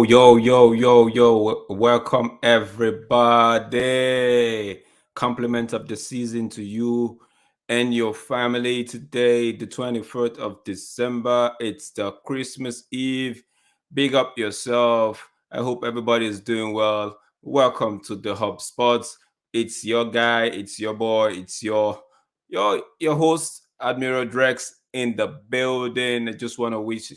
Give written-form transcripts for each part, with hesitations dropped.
Yo. Welcome, everybody. Compliment of the season to you and your family today, the 24th of December. It's the Christmas Eve. Big up yourself. I hope everybody is doing well. Welcome to the Hub Spots. It's your guy, it's your boy, it's your host, Admiral Drex in the building. I just want to wish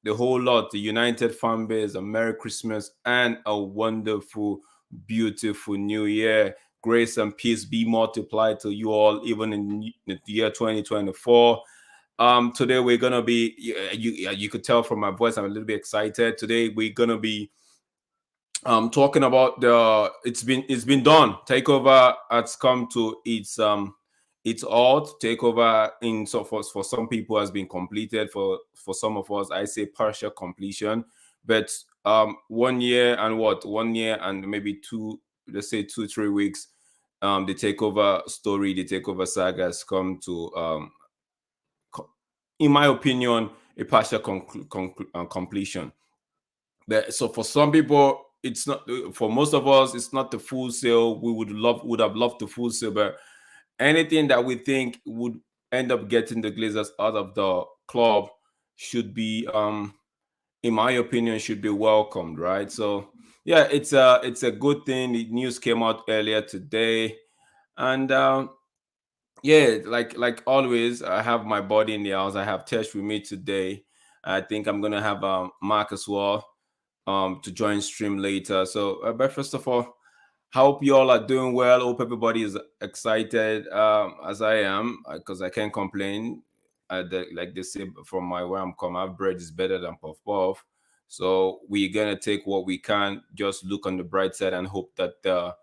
the whole lot, the United fan base, a Merry Christmas and a wonderful, beautiful New Year. Grace and peace be multiplied to you all, even in the year 2024. Today we're gonna be, you could tell from my voice, I'm a little bit excited. Today we're gonna be talking about it's been done. Takeover has come to its alt. Takeover in so for some people has been completed. For some of us, I say partial completion. But 1 year and what 1 year and maybe two, let's say 2-3 weeks, the takeover story, the takeover saga has come to in my opinion, a partial completion. So for some people, it's not. For most of us, it's not the full sale. We would have loved the full sale, but anything that we think would end up getting the Glazers out of the club should be, in my opinion, should be welcomed, right? So yeah, it's a good thing. The news came out earlier today, and yeah, like always, I have my body in the house. I have Tesh with me today. I think I'm gonna have Mark as well to join stream later. So, but first of all, hope you all are doing well. Hope everybody is excited as I am, because I can't complain. Like they say from my where I'm from, our bread is better than puff puff. So we're gonna take what we can. Just look on the bright side and hope that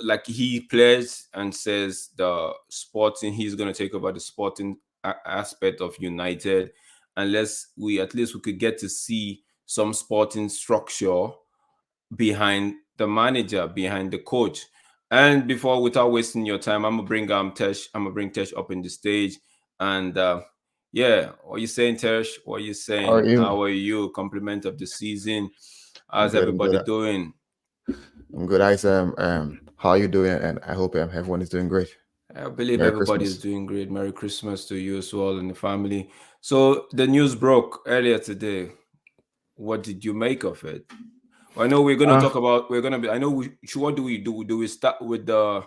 like he plays and says the sporting, he's gonna take over the sporting aspect of United, unless we at least we could get to see some sporting structure behind the manager, behind the coach. And before, without wasting your time, I'm gonna bring Tesh. I'm gonna bring Tesh up in the stage. And yeah, what are you saying, Tesh? What are you How are saying? you? How are you? Compliment of the season. I'm How's good. I'm everybody good. doing? I'm good. How are you doing? And I hope everyone is doing great. I believe Merry everybody is Christmas. doing great. Merry Christmas to you as well and the family. So the news broke earlier today. What did you make of it? I know we're gonna Uh, talk about. We're gonna be. I know. What do we do? Do we start with the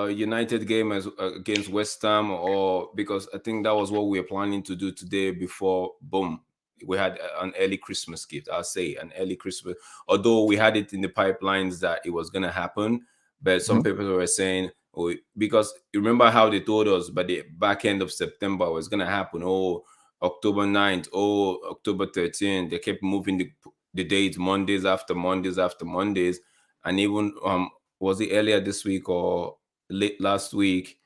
United game as against West Ham, or because I think that was what we were planning to do today before boom, we had an early Christmas gift. I'll say an early Christmas, although we had it in the pipelines that it was gonna happen, but some mhm. people were saying, oh, because you remember how they told us by the back end of September was gonna happen. Oh, October 9th, oh, October 13th. They kept moving the dates, Mondays after Mondays after Mondays, and even was it earlier this week or late last week,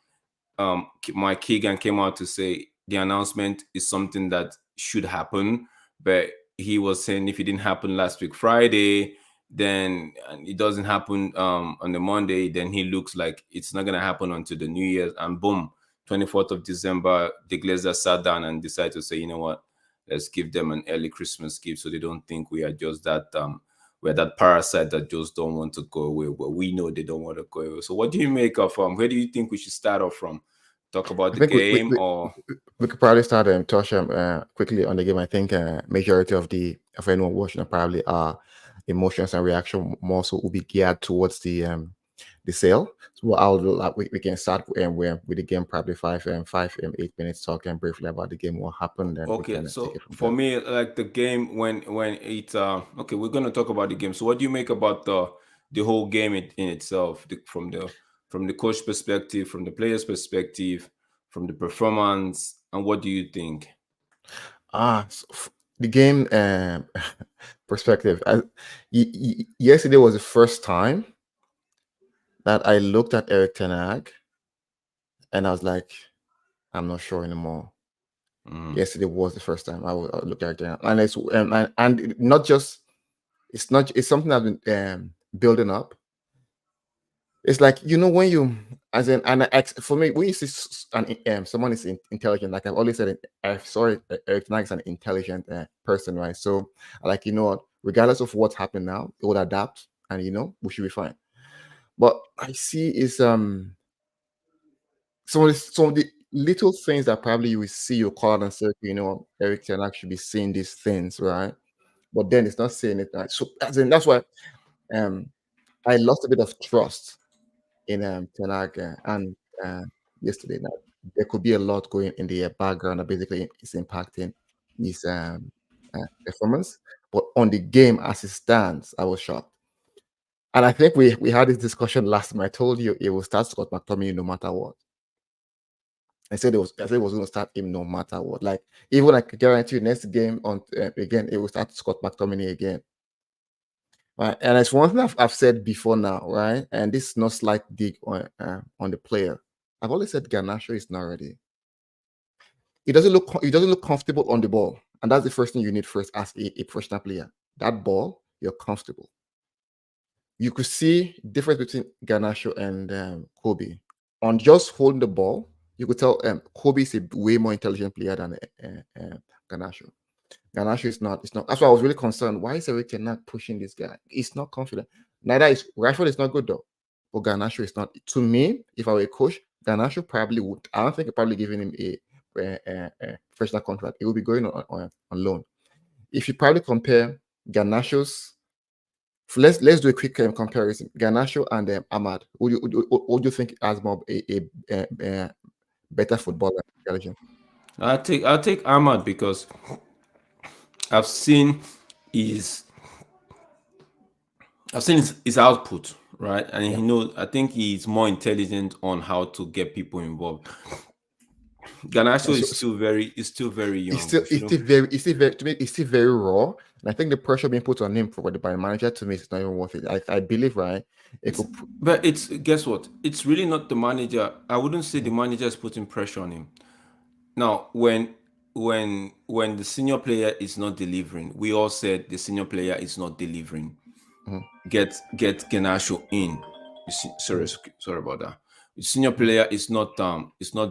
Mike Keegan came out to say the announcement is something that should happen, but he was saying if it didn't happen last week Friday, then and it doesn't happen on the Monday, then he looks like it's not gonna happen until the New Year's, and boom, 24th of December, the Glazers sat down and decided to say, you know what, let's give them an early Christmas gift so they don't think we are just that we're that parasite that just don't want to go away. But we know they don't want to go away. So what do you make of where do you think we should start off from? Talk about I the think game or we could probably start touch quickly on the game. I think majority of anyone watching probably emotions and reaction more so will be geared towards the sale. So what I'll do, like, we can start with the game probably 8 minutes talking briefly about the game, what happened, and we okay. can take So it from for there. me, like the game when it okay, we're gonna talk about the game. So what do you make about the whole game in itself, from the coach perspective, from the players perspective, from the performance, and what do you think? The game perspective. Yesterday was the first time that I looked at Eric Ten Hag and I was like, I'm not sure anymore. Mm. Yesterday was the first time I looked at Eric Ten Hag, and and not just it's something I've been building up. It's like, when As in, for me, when you see someone is intelligent, like I've always said, I saw Eric Ten Hag is an intelligent person, right? So, like, you know what, regardless of what's happened now, it would adapt, and we should be fine. But I see is some of the little things that probably you will see your call out and say, Eric Ten Hag should be saying these things, right? But then it's not saying it. Right? So, as in, that's why I lost a bit of trust in Ten Hag and yesterday night. There could be a lot going in the background that basically is impacting his performance. But on the game as it stands, I was shocked. And I think we had this discussion last time. I told you it will start Scott McTominay no matter what. I said it was going to start him no matter what. Like, even I could guarantee you next game on again, it will start Scott McTominay again. Right, and it's one thing I've said before now, right? And this is not slight dig on the player. I've always said Garnacho is not ready. He doesn't look comfortable on the ball, and that's the first thing you need first as a professional player. That ball, you're comfortable. You could see difference between Garnacho and Kobe. On just holding the ball, you could tell Kobe is a way more intelligent player than Garnacho. Garnacho is not. It's not. That's why I was really concerned. Why is Eric Ten Hag pushing this guy? He's not confident. Neither is Rashford. Is not good though. But Garnacho is not. To me, if I were a coach, Garnacho probably would. I don't think I'd probably giving him a professional contract. He will be going on loan. If you probably compare Garnacho's, let's do a quick comparison. Garnacho and Ahmad. Would you think has more a better footballer? I'll take Ahmad because I've seen his output, right? And I think he's more intelligent on how to get people involved. Garnacho is still very young. He's still very raw. And I think the pressure being put on him by the manager, to me, is not even worth it. I believe, right? But guess what? It's really not the manager. I wouldn't say the manager is putting pressure on him. Now, when the senior player is not delivering, we all said the senior player is not delivering. Get Garnacho in. Sorry about that. The senior player is not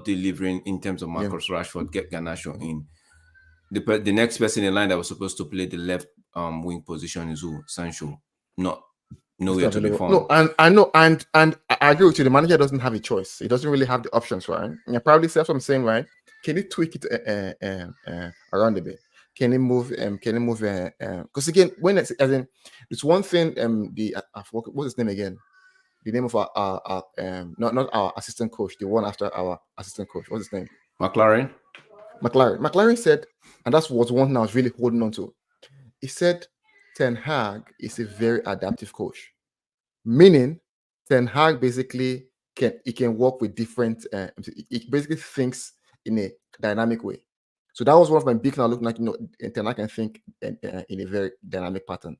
delivering in terms of Marcus Rashford. Get Garnacho in. The next person in line that was supposed to play the left wing position is Sancho. Nowhere to be found. No, and I know, and I agree with you. The manager doesn't have a choice. He doesn't really have the options, right? And I probably say what I'm saying, right? Can he tweak it around a bit? Can he move? Because again, it's one thing. What's his name again? The name of our not our assistant coach, the one after our assistant coach. What's his name? McLaren said, and that's what one thing I was really holding on to. He said Ten Hag is a very adaptive coach, meaning Ten Hag basically can work with different. He basically thinks in a dynamic way. So that was one of my big now looking like Ten Hag can think in a very dynamic pattern.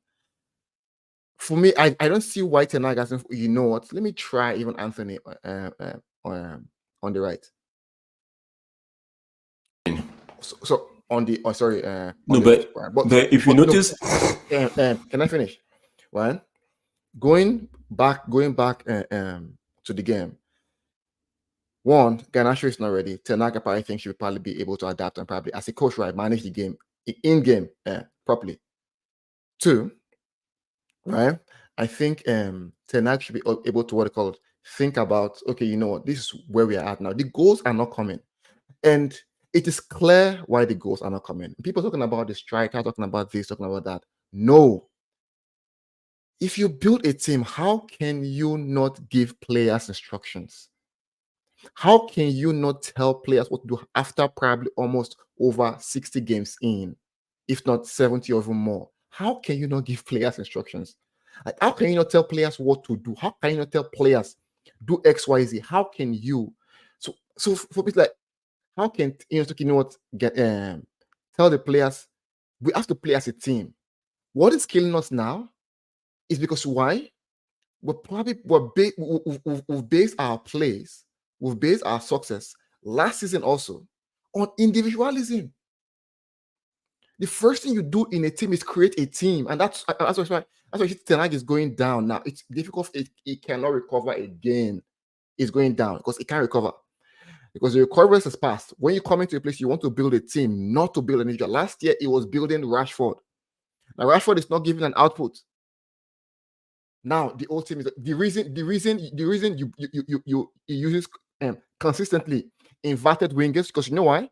For me, I don't see why Ten Hag hasn't. You know what? Let me try even Anthony on the right. So on the sorry. But if you notice, can I finish? Right, going back to the game. One, Garnacho is not ready. Ten Hag probably thinks she will probably be able to adapt and probably as a coach, right, manage the game in game properly. Two, right, I think Ten Hag should be able to what they call it, think about, okay, you know what, this is where we are at now. The goals are not coming, and it is clear why the goals are not coming. People talking about the striker, talking about this, talking about that. No. If you build a team, how can you not give players instructions? How can you not tell players what to do after probably almost over 60 games in, if not 70 or even more? How can you not give players instructions? Like, how can you not tell players what to do? How can you not tell players do X, Y, Z? How can you? So for people like, how can tell the players we have to play as a team? What is killing us now is because why? We've based our plays, we've based our success last season also on individualism. The first thing you do in a team is create a team, and that's why Ten Hag is going down now. It's difficult. It cannot recover again. is going down because it can't recover. Because the recovery is past. When you come into a place, you want to build a team, not to build an individual. Last year, it was building Rashford. Now, Rashford is not giving an output. Now, the old team is the reason you uses consistently inverted wingers, because you know why?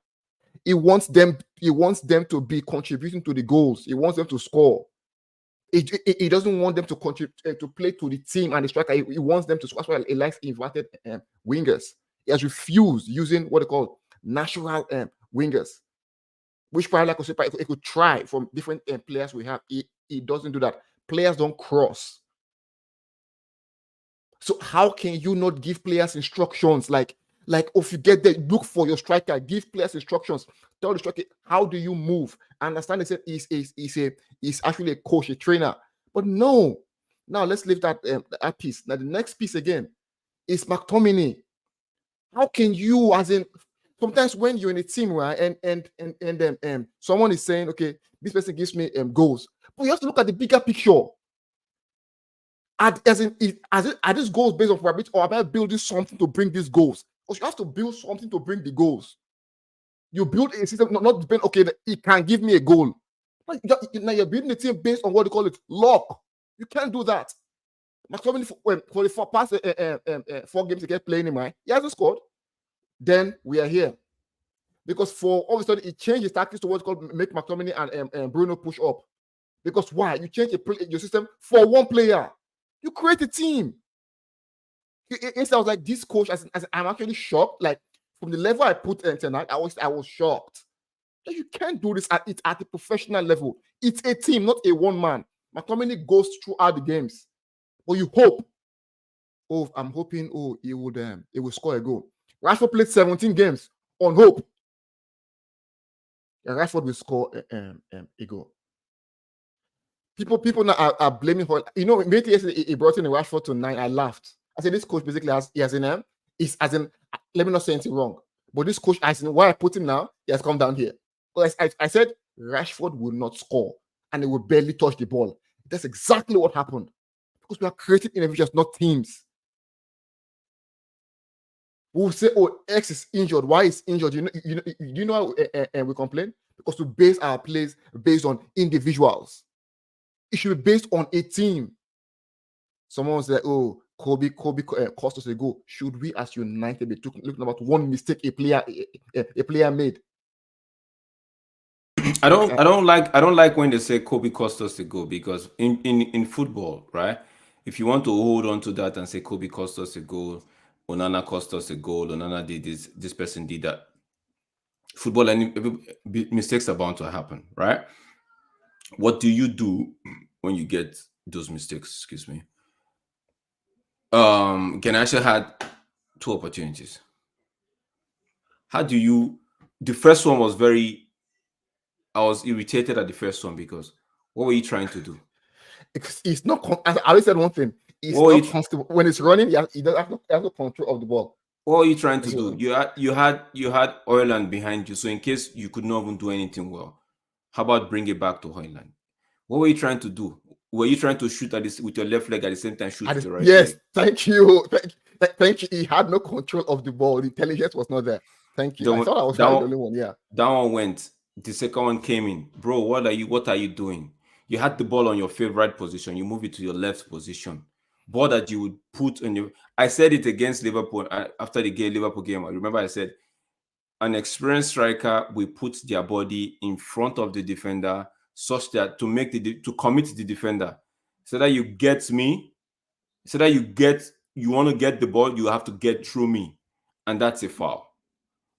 He wants them to be contributing to the goals. He wants them to score. He doesn't want them to contribute to play to the team and the striker. He wants them to score. That's why he likes inverted wingers. He has refused using what they call natural wingers, which probably like it could try from different players we have. He doesn't do that. Players don't cross. So how can you not give players instructions like if you get there, look for your striker, give players instructions, tell the striker how do you move. I understand they said he's actually a coach, a trainer, but no. Now let's leave that piece. Now the next piece again is McTominay. How can you, as in, sometimes when you're in a team, right, and someone is saying, okay, this person gives me goals, but you have to look at the bigger picture. Are these goals based on probability, or am I building something to bring these goals? Because you have to build something to bring the goals. You build a system, not depend, okay, it can give me a goal. Now you're building a team based on what they call it, luck. You can't do that. McTominay for the past 4 games against playing him, right? He hasn't scored. Then we are here. Because for all of a sudden, he changed his tactics to what's called make McTominay and Bruno push up. Because why? You change your system for one player. You create a team. Instead, I was like, this coach, as I'm actually shocked. Like, from the level I put tonight, I was shocked. Like, you can't do this at a professional level. It's a team, not a one man. McTominay goes throughout the games. But you hope. Oh, I'm hoping, he will score a goal. Rashford played 17 games on hope. And Rashford will score a goal. People now are blaming her. You know, maybe yesterday he brought in Rashford to 9. I laughed. I said, this coach basically let me not say anything wrong. But this coach, as in why I put him now, he has come down here. Because I said Rashford will not score and he will barely touch the ball. That's exactly what happened. Because we are creating individuals, not teams. We'll say, X is injured. Why is injured? You know how we complain? Because we base our plays based on individuals. It should be based on a team. Someone said, Kobe cost us a goal. Should we, as United, be looking about one mistake a player made? I don't like when they say Kobe cost us a goal, because in football, right? If you want to hold on to that and say Kobe cost us a goal, Onana cost us a goal, Onana did this person did that. Football, and mistakes are bound to happen, right? What do you do when you get those mistakes? Excuse me. Garnacho had 2 opportunities. How do you? The first one was I was irritated at the first one because what were you trying to do? It's not. I always said one thing. It's not comfortable when it's running. He doesn't have no control of the ball. What are you trying to do? You had Højlund behind you, so in case you could not even do anything well, how about bring it back to Højlund? What were you trying to do? Were you trying to shoot at this with your left leg at the same time shoot with your right leg? Yes, thank you. Thank you. He had no control of the ball. The intelligence was not there. Thank you. I thought I was the only one. Yeah. That one went. The second one came in. Bro, what are you doing? You had the ball on your favorite position. You move it to your left position. Ball that you would put on your. I said it against Liverpool after the Liverpool game. I remember I said, an experienced striker will put their body in front of the defender such that to commit the defender, so that you get me, so that you want to get the ball, you have to get through me, and that's a foul.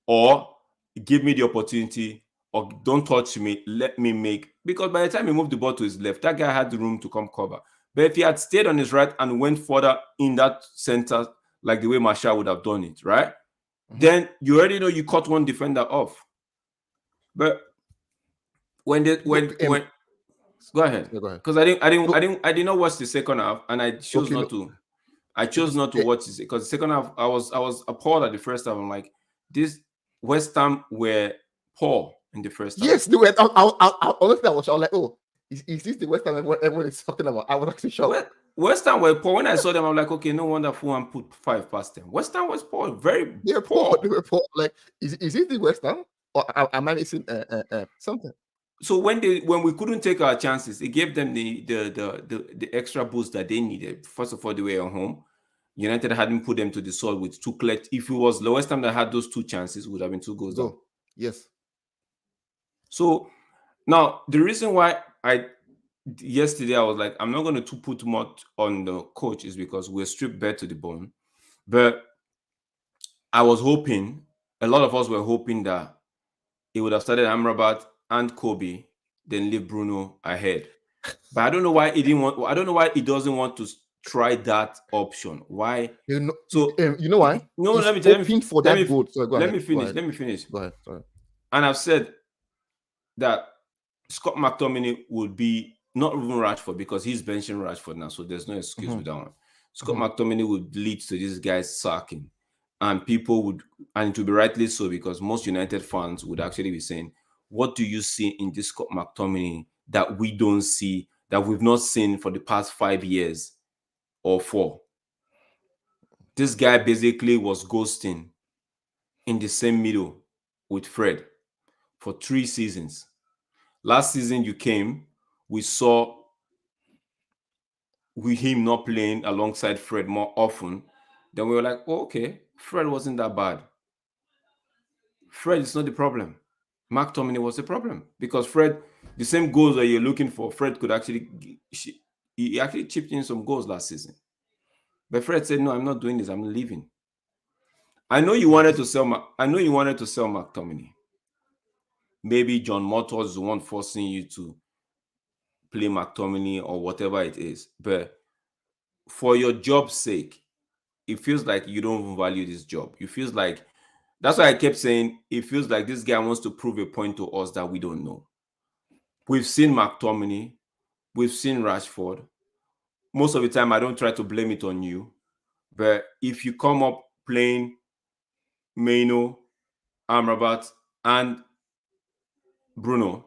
Or give me the opportunity, or don't touch me, let me make, because by the time he moved the ball to his left, that guy had the room to come cover. But if he had stayed on his right and went further in that center, like the way Martial would have done it, right? Mm-hmm. Then you already know you cut one defender off. But go ahead. Because I did not watch the second half, and I chose not to. I chose not to watch it because the second half I was appalled at the first half. I'm like, this West Ham were poor in the first half. Yes, they were. Honestly, I was like, is this the West Ham everyone is talking about? I was actually shocked. West Ham were poor. When I saw them, I'm like, okay, no wonder Fulham put 5 past them. West Ham was poor, very They're poor. poor. They were poor. Like, is it the West Ham? Or am I missing something? So when we couldn't take our chances, it gave them the extra boost that they needed. First of all, they were at home. United hadn't put them to the sword with 2 clear. If it was the West Ham that had those 2 chances, it would have been 2 goals down. Go. Yes. So now the reason why yesterday I was like, I'm not going to put too much on the coach is because we're stripped bare to the bone. But I was hoping, a lot of us were hoping that it would have started Amrabat and Kobe, then leave Bruno ahead. But I don't know why he didn't want. I don't know why he doesn't want to try that option. Why? So you know why? No, let me finish. Go ahead. Sorry. And I've said that Scott McTominay would be not even Rashford because he's benching Rashford now, so there's no excuse with that one. Scott McTominay would lead to these guys sacking, and people would, and it would be rightly so because most United fans would actually be saying, "What do you see in this Scott McTominay that we don't see, that we've not seen for the past 5 years or 4?" This guy basically was ghosting in the same middle with Fred for 3 seasons. Last season you came, we saw with him not playing alongside Fred more often. Then we were like, oh, okay, Fred wasn't that bad. Fred is not the problem. McTominay was the problem because Fred, the same goals that you're looking for, Fred could actually, he actually chipped in some goals last season. But Fred said, no, I'm not doing this. I'm leaving. I know you wanted to sell McTominay. Maybe John Motors is the one forcing you to play McTominay or whatever it is. But for your job's sake, it feels like you don't even value this job. It feels like, that's why I kept saying, it feels like this guy wants to prove a point to us that we don't know. We've seen McTominay. We've seen Rashford. Most of the time, I don't try to blame it on you. But if you come up playing Maino, Amrabat, and Bruno,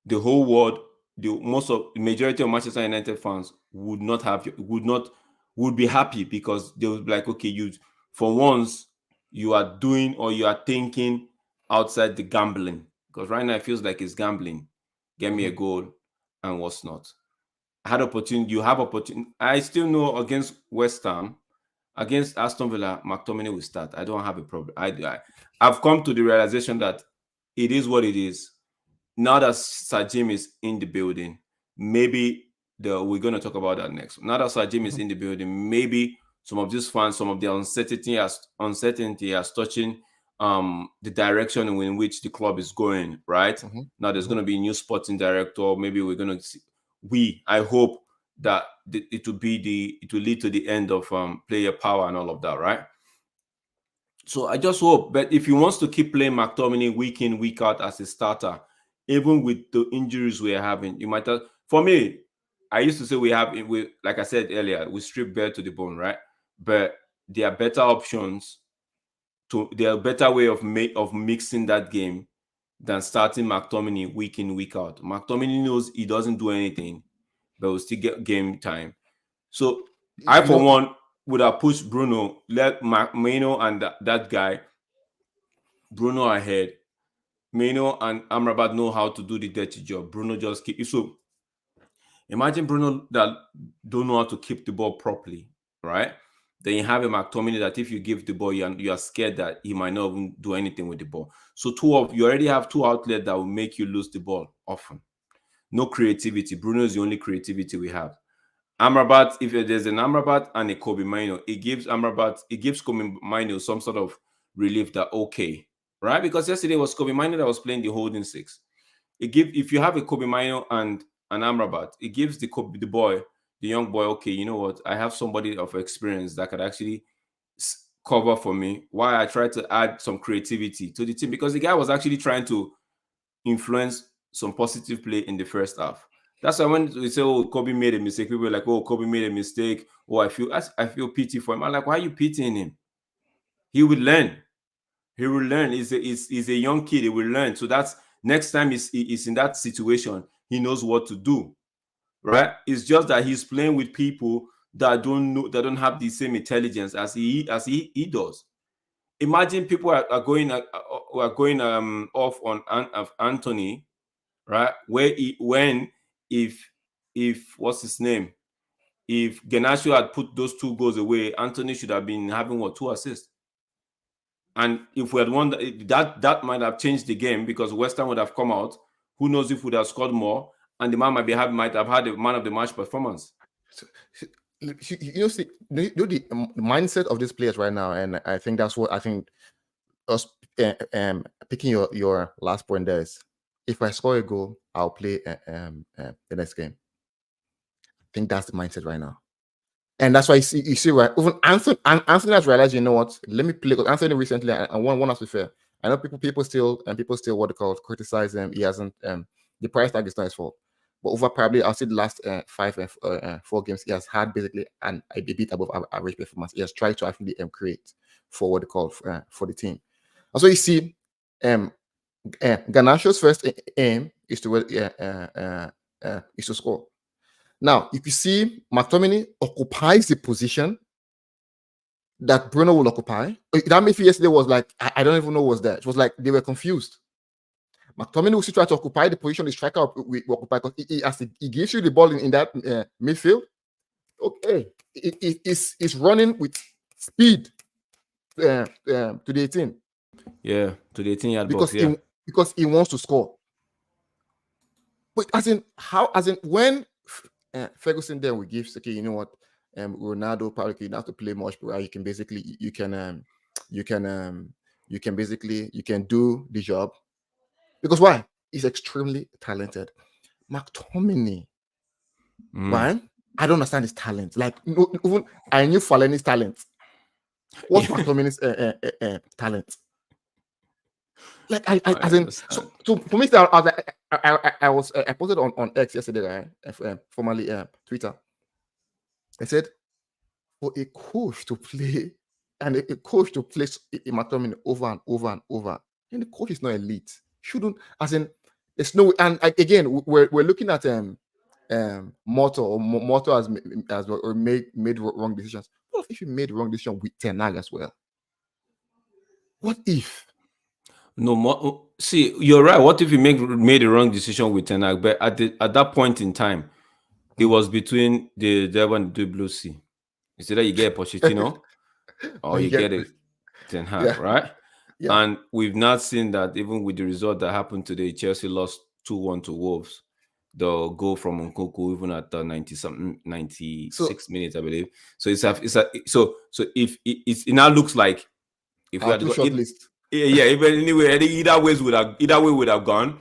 the whole world, the majority of Manchester United fans would be happy because they would be like, okay, for once you are doing or you are thinking outside the gambling, because right now it feels like it's gambling. Get me a goal and what's not. You have opportunity. I still know against West Ham, against Aston Villa, McTominay will start. I don't have a problem. I've come to the realization that it is what it is. Now that Sir Jim is in the building, maybe we're going to talk about that next. Now that Sir Jim is in the building, maybe some of these fans, some of their uncertainty as touching the direction in which the club is going, right? Now there's going to be a new sporting director. Maybe we're going to see, I hope that it will lead to the end of player power and all of that, right? So I just hope. But if he wants to keep playing McTominay week in, week out as a starter, even with the injuries we are having, you might have. For me, I used to say like I said earlier, we strip bare to the bone, right? But there are better options. There are a better way of mixing that game than starting McTominay week in, week out. McTominay knows he doesn't do anything, but will still get game time. So I, for one, would have pushed Bruno, let Maino and that guy, Bruno ahead. Maino and Amrabat know how to do the dirty job. Bruno just keep. So imagine Bruno that don't know how to keep the ball properly, right? Then you have a McTominay that if you give the ball, you are scared that he might not even do anything with the ball. So you already have 2 outlets that will make you lose the ball often. No creativity. Bruno is the only creativity we have. Amrabat, if there's an Amrabat and a Kobe Maino, it gives Kobe Maino some sort of relief that, okay, right? Because yesterday was Kobe Maino that was playing the holding 6. If you have a Kobe Maino and an Amrabat, it gives the young boy, okay, you know what? I have somebody of experience that could actually cover for me while I try to add some creativity to the team, because the guy was actually trying to influence some positive play in the first half. That's why when we say, oh, Kobe made a mistake, people are like, oh, Kobe made a mistake. Oh, I feel pity for him. I'm like, why are you pitying him? He will learn. He will learn. He's a young kid. He will learn. So that's next time he's in that situation, he knows what to do. right? It's just that he's playing with people that don't have the same intelligence as he does. Imagine people are going off on Anthony, right? If what's his name? If Garnacho had put those 2 goals away, Anthony should have been having 2 assists. And if we had won, that might have changed the game, because West Ham would have come out. Who knows if we would have scored more, and the man might have had a man of the match performance. See, the mindset of these players right now, and I think that's what I think. Us picking your last point there is, if I score a goal, I'll play the next game. I think that's the mindset right now. And that's why you see right, even Anthony has realized, you know what, let me play. Because Anthony recently, and one has to be fair, I know people still what they call criticize him. He hasn't the price tag is not his fault, but over probably I'll say the last 4 games, he has had basically a bit above average performance. He has tried to actually create for what they call for the team. And so you see, Garnacho's first aim is to score. Now, if you see, McTominay occupies the position that Bruno will occupy. That midfield yesterday was like, I don't even know what was there. It was like they were confused. McTominay will still try to occupy the position the striker will occupy, because he gives you the ball in that midfield. Okay, it's running with speed to the 18. Yeah, to the 18-yard box. Because he wants to score. But when Ferguson then will give, okay, you know what, Ronaldo probably you don't have to play much, but you can basically you can do the job. Because why? He's extremely talented. McTominay, why? I don't understand his talent. Like, even I knew Fellaini's talent. What's McTominay's talent? Like so for me, I posted on X yesterday, right? Formerly Twitter. I said, for a coach to play and a coach to place McTominay over and over and over, and the coach is not elite. Shouldn't, as in, there's no. And again, we're looking at Moto has made wrong decisions. What if you made wrong decision with Ten Hag as well? What if? No, see, you're right. What if you made a wrong decision with Ten Hag? But at that point in time, it was between the devil and the blue sea. You see that you get Pochettino, or you get a Ten Hag, right? Yeah. And we've not seen that. Even with the result that happened today, Chelsea lost 2-1 to Wolves. The goal from Nkunku, even at the 96 minutes, I believe. So if it now looks like if we had got list. Yeah, even anyway, either way would have gone.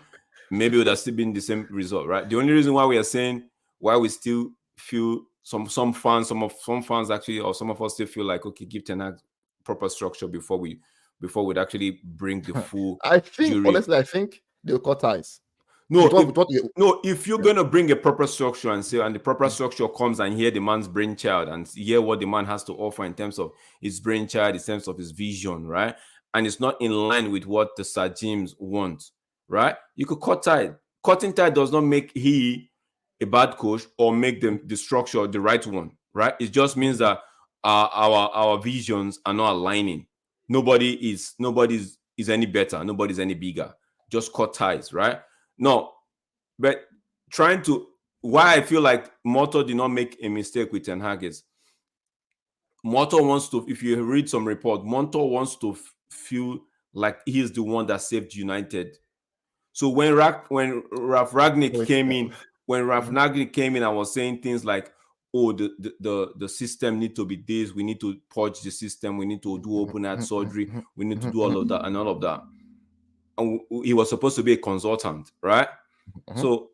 Maybe it would have still been the same result, right? The only reason why we are saying why we still feel some fans actually, or some of us still feel like, okay, give Ten Hag proper structure before we'd actually bring the full. I think honestly, I think they'll cut ties. If you're gonna bring a proper structure and the proper structure comes and hear the man's brainchild and hear what the man has to offer in terms of his brainchild, in terms of his vision, right? And it's not in line with what the Sir James wants, right? You could cut tie. Cutting tie does not make he a bad coach or make the structure the right one, right? It just means that our visions are not aligning. Nobody is any better. Nobody's any bigger. Just cut ties, right? No, but why I feel like Moto did not make a mistake with Ten Hag is Moto wants to, if you read some report, Moto wants to feel like he is the one that saved United. So when Ralf Rangnick came in and was saying things like, oh, the system need to be this, we need to purge the system, we need to do open heart surgery, we need to do all of that and all of that. And he was supposed to be a consultant, right? So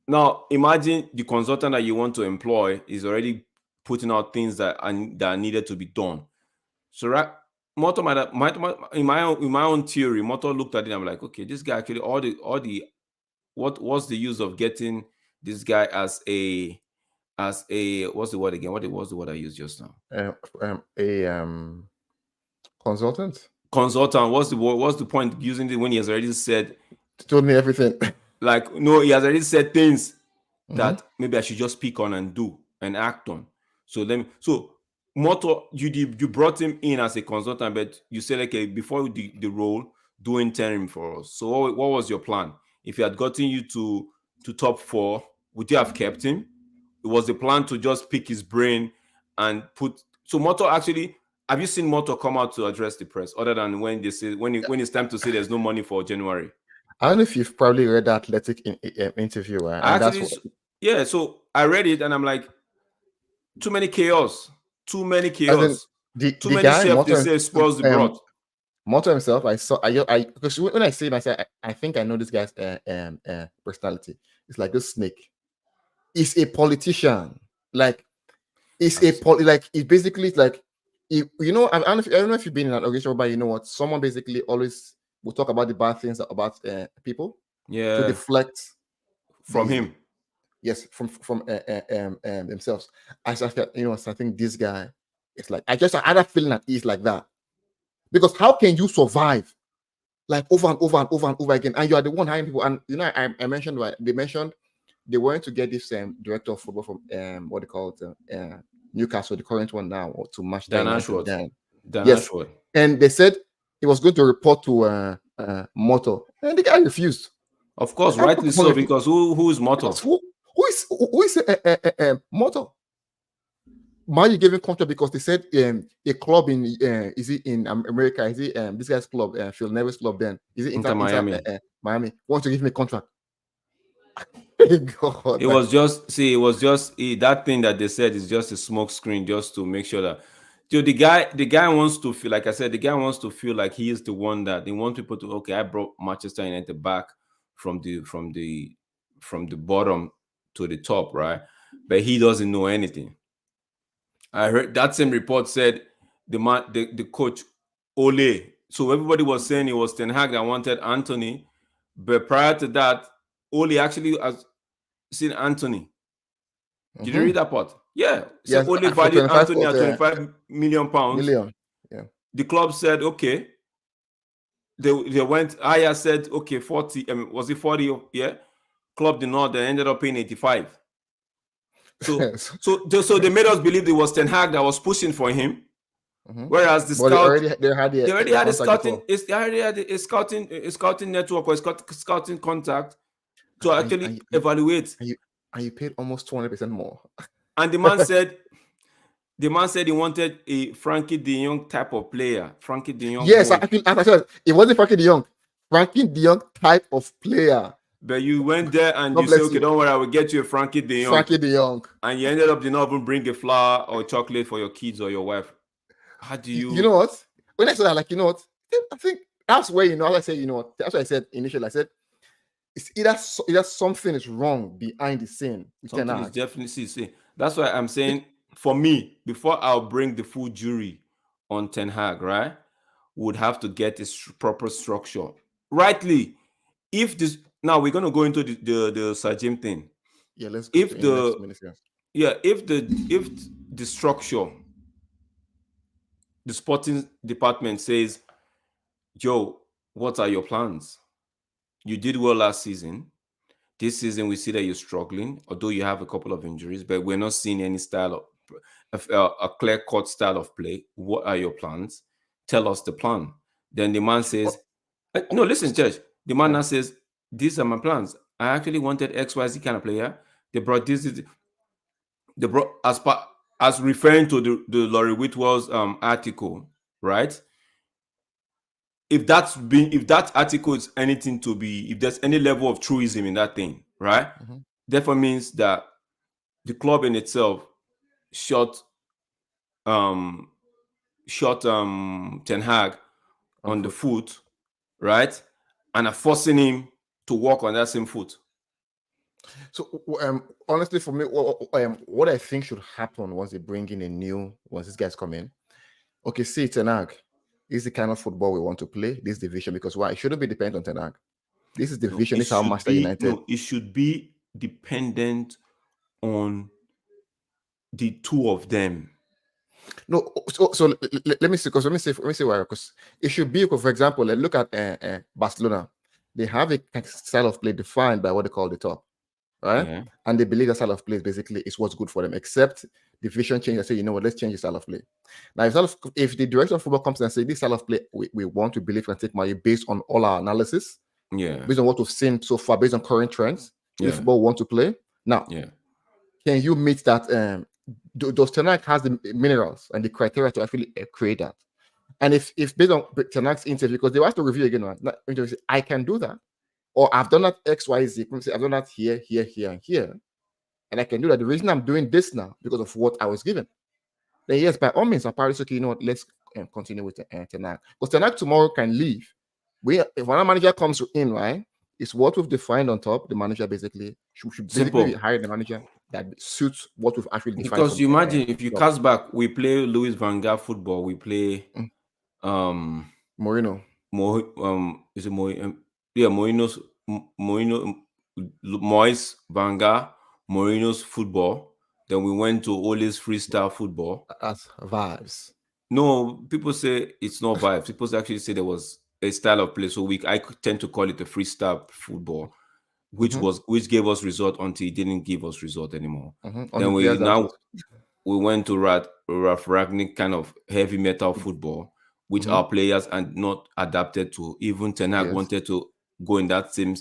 now imagine the consultant that you want to employ is already putting out things that are needed to be done. So right, Moto in my own theory, Moto looked at it and I'm like, okay, this guy actually what was the use of getting this guy as a what's the word again? What was the word I used just now? Consultant. What's the point using it when he has already said told me everything? Like, no, he has already said things that maybe I should just pick on and do and act on. So Moto, you brought him in as a consultant, but you said, okay, before the role, do interim for us. So what was your plan? If he had gotten you to top 4, would you have kept him? It was the plan to just pick his brain and put. So Moto actually, have you seen Moto come out to address the press other than when they say when it's time to say there's no money for January? I don't know if you've probably read that Athletic interview. Yeah, so I read it and I'm like, too many chaos. Too many chefs they say spoils the broth. Moto himself, I because when I see him, I say I think I know this guy's personality. It's like this snake. He's a politician. Like it's basically like I don't know if you've been in an organization, but you know what? Someone basically always will talk about the bad things about people. Yeah. To deflect from him. Yes, from themselves. I think this guy is like I had a feeling that he's like that. Because how can you survive like over and over and over and over again? And you are the one hiring people. And I mentioned they mentioned they wanted to get this director of football from what they call it Newcastle, the current one now, to match Dan Ashworth. Yes. And they said he was going to report to Moto, and the guy refused. Of course, rightly so, because who is Moto? Who is Moto? Man, you gave him contract because they said a club in is it in America? Is it this guy's club, Phil Neville's club? Then is it Inter Miami? Miami want to give me a contract. God, it was just that thing that they said is just a smoke screen, just to make sure that the guy wants to feel, like I said, the guy wants to feel like he is the one that they want people to. Okay, I brought Manchester United back from the bottom to the top, right? But he doesn't know anything. I heard that same report said the coach Ole. So everybody was saying it was Ten Hag that wanted Anthony, but prior to that, Ole actually has seen Anthony. Did you read that part? Yeah. So yes, Ole valued Anthony at £25 million. Yeah. The club said okay. They went. Aya said okay, 40. Was it 40? Yeah. Club did not. They ended up paying 85. So they made us believe it was Ten Hag that was pushing for him, whereas the scout they already had a scouting network or a scouting contact to actually evaluate. And you paid almost 200% more. And the man said he wanted a Frankie De Jong type of player. Frankie De Jong. Yes, as I said, it wasn't Frankie De Jong. Frankie De Jong type of player. But you went there and you said, okay, don't worry, I will get you a Frankie De Jong. Frankie De Jong. And you ended up did not even bring a flower or chocolate for your kids or your wife. How do you... You know what? When I said that, like, you know what? I think that's where, as I said, that's what I said initially. I said, it's either something is wrong behind the scene. Something is definitely see. That's why I'm saying, for me, before I'll bring the full jury on Ten Hag, right, would have to get a proper structure. Rightly, if this... Now we're going to go into the Sir Jim thing. Yeah, let's go. If the structure, the sporting department says, Joe, what are your plans? You did well last season. This season we see that you're struggling, although you have a couple of injuries, but we're not seeing any style of a clear-cut style of play. What are your plans? Tell us the plan. Then the man says, no, listen, Church. The man now says, these are my plans. I actually wanted XYZ kind of player. They brought this. They brought as referring to the Laurie Whitwell's article, right? If that article is anything to be, if there's any level of truism in that thing, right? Therefore means that the club in itself shot Ten Hag on the foot, right? And are forcing him to walk on that same foot. So honestly, for me, what I think should happen once these guys come in, okay, see, Ten Hag is the kind of football we want to play, this division, because why? It shouldn't be dependent on Ten Hag. This is division, this is how Manchester United. No, it should be dependent on the two of them. No, so let me see why, because it should be, for example, look at Barcelona. They have a style of play defined by what they call the top. right? Yeah. And they believe that style of play basically is what's good for them, except the vision change and say, you know what, let's change the style of play. Now, if the director of football comes and say this style of play we want to believe can take money based on all our analysis, based on what we've seen so far, based on current trends, if football want to play now, can you meet that? Does Ten Hag has the minerals and the criteria to actually create that? And if based on Ten Hag's interview, because they will have to review again, right? I can do that, or I've done that X, Y, Z. I've done that here, here, here, and here, and I can do that. The reason I'm doing this now because of what I was given. Then yes, by all means, Paris, okay, you know what? Let's continue with Ten Hag, because Ten Hag tomorrow can leave. If one manager comes in, right, it's what we've defined on top. The manager basically should basically hire the manager that suits what we've actually defined. Because you imagine if you cast back, we play Louis van Gaal football. We play Mourinho. Is it Mourinho? Yeah, Mourinho, Moyes, van Gaal, Mourinho's football. Then we went to Ole's freestyle football. That's vibes. No, people say it's not vibes. People actually say there was a style of play. So I tend to call it the freestyle football, which gave us result until it didn't give us result anymore. Then we went to Ralf Rangnick kind of heavy metal football, which our players are not adapted to. Even Ten Hag wanted to go in that same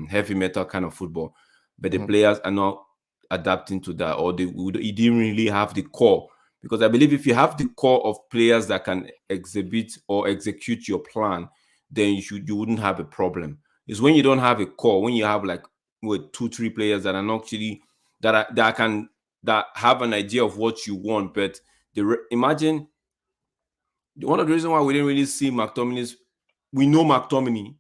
heavy metal kind of football, but the players are not adapting to that, or he didn't really have the core. Because I believe if you have the core of players that can exhibit or execute your plan, then you wouldn't have a problem. It's when you don't have a core, when you have like 2-3 players that are not actually that have an idea of what you want. But imagine one of the reasons why we didn't really see McTominay's. We know McTominay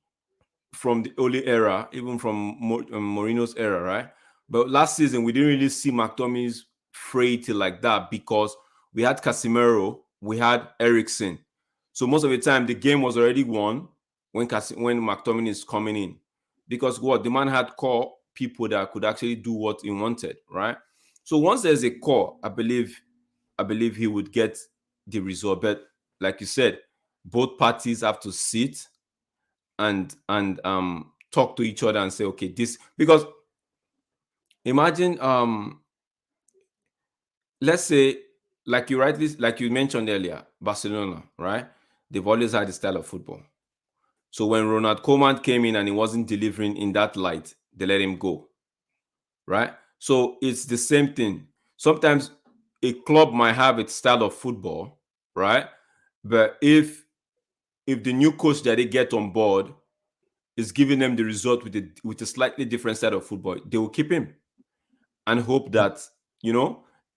from the early era, even from Mourinho's era, right? But last season we didn't really see McTominay's frailty like that because we had Casemiro, we had Eriksen. So most of the time the game was already won when McTominay is coming in, because the man had core people that could actually do what he wanted, right? So once there's a core, I believe he would get the result. But like you said, both parties have to sit and talk to each other and say, okay, this, because imagine let's say, like you mentioned earlier, Barcelona, right? They've always had the style of football. So when Ronald Koeman came in and he wasn't delivering in that light, they let him go, right? So it's the same thing. Sometimes a club might have its style of football, right? But if the new coach that they get on board is giving them the result with a slightly different style of football, they will keep him and hope that,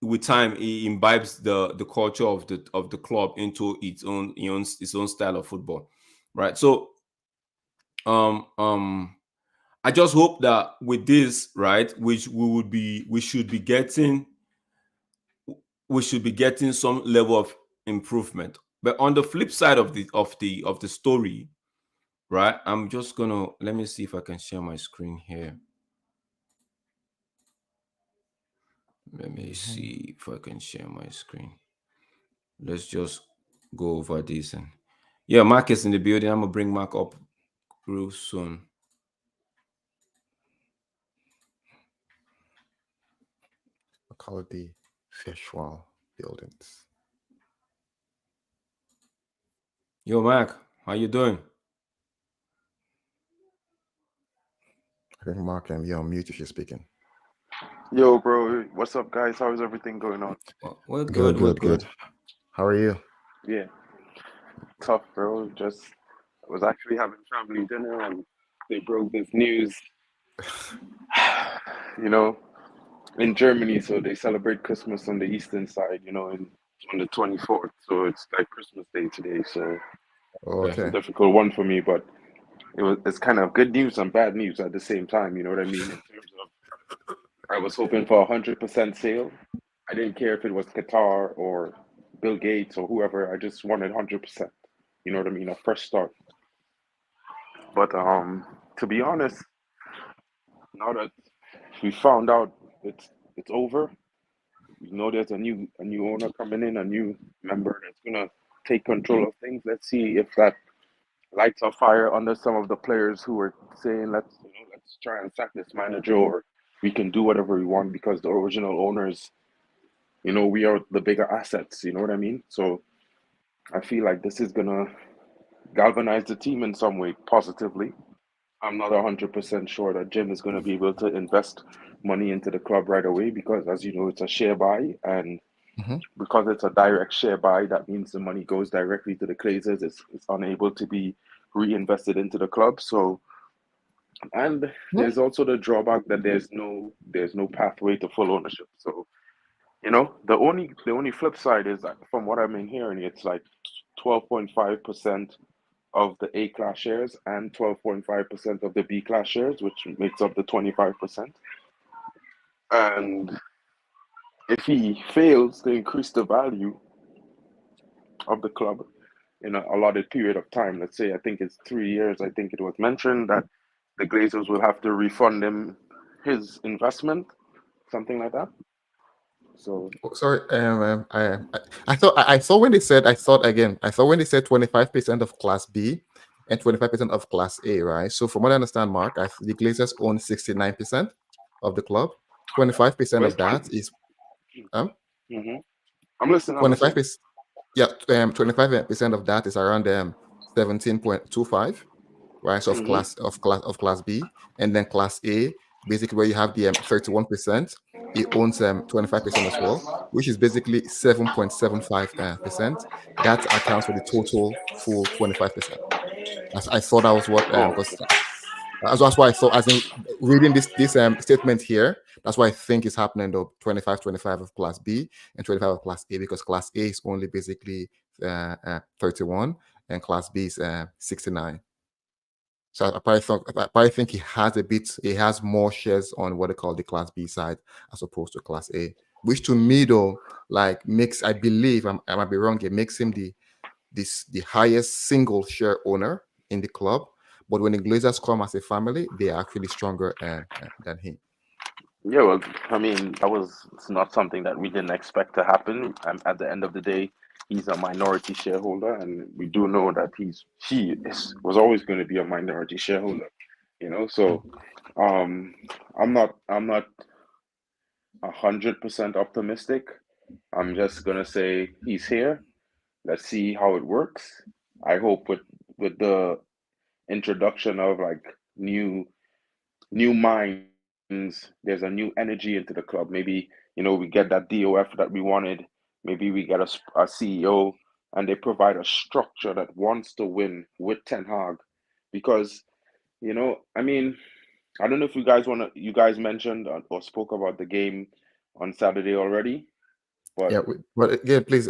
with time he imbibes the culture of the club into its own style of football, right? So I just hope that with this, right, we should be getting some level of improvement. But on the flip side of the story, right, I'm just gonna, let me see if I can share my screen here. Let me see if I can share my screen. Let's just go over this. And yeah, Mark is in the building. I'm gonna bring Mark up real soon. I call it the virtual buildings. Yo, Mark, how you doing? I think Mark, you're on mute if you're speaking. Yo, bro, what's up, guys? How is everything going on? We're good. How are you? Yeah, tough, bro. I was actually having family dinner and they broke this news. In Germany, so they celebrate Christmas on the eastern side, on the 24th. So it's like Christmas Day today. So it's a difficult one for me, but it's kind of good news and bad news at the same time. You know what I mean? In terms of, I was hoping for 100% sale. I didn't care if it was Qatar or Bill Gates or whoever. I just wanted 100%. You know what I mean? A fresh start. But to be honest, now that we found out it's over, there's a new owner coming in, a new member that's gonna take control of things. Let's see if that lights a fire under some of the players who were saying let's try and sack this manager, or we can do whatever we want because the original owners, you know, we are the bigger assets. You know what I mean? So I feel like this is gonna galvanize the team in some way positively. I'm not 100% sure that Jim is going to be able to invest money into the club right away because, as you know, it's a share buy. And because it's a direct share buy, that means the money goes directly to the Glazers. It's unable to be reinvested into the club. So, and there's also the drawback that there's no pathway to full ownership. So, you know, the only flip side is that from what I've been hearing, it's like 12.5% of the A class shares and 12.5% of the B class shares, which makes up the 25%. And if he fails to increase the value of the club in an allotted period of time, let's say I think it's 3 years, I think it was mentioned that the Glazers will have to refund him his investment, something like that. So sorry, I thought when they said 25% of Class B and 25% of Class A, right? So from what I understand, Mark, the Glazers own 69% of the club. 25% of that is I'm listening. 25%. Yeah, 25% of that is around 17.25, right? So of class B, and then Class A, basically where you have the 31%, it owns 25% as well, which is basically 7.75%. That accounts for the total full 25%. I thought that was what because that's why I thought, as in reading this statement here, that's why I think it's happening though. 25 of Class B and 25 of Class A, because Class A is only basically 31 and Class B is 69. So I probably think he has more shares on what they call the Class B side as opposed to Class A, which to me though, like makes, I believe, I might be wrong, it makes him the highest single share owner in the club. But when the Glazers come as a family, they are actually stronger than him. Yeah, well, I mean, it's not something that we didn't expect to happen. At the end of the day, he's a minority shareholder, and we do know that was always going to be a minority shareholder. You know, so I'm not 100% optimistic. I'm just gonna say he's here. Let's see how it works. I hope with the introduction of like new minds, there's a new energy into the club. Maybe, you know, we get that DOF that we wanted. Maybe we get a CEO, and they provide a structure that wants to win with Ten Hag, because, you know, I mean, I don't know if you guys mentioned or spoke about the game on Saturday already, but yeah. But again, please,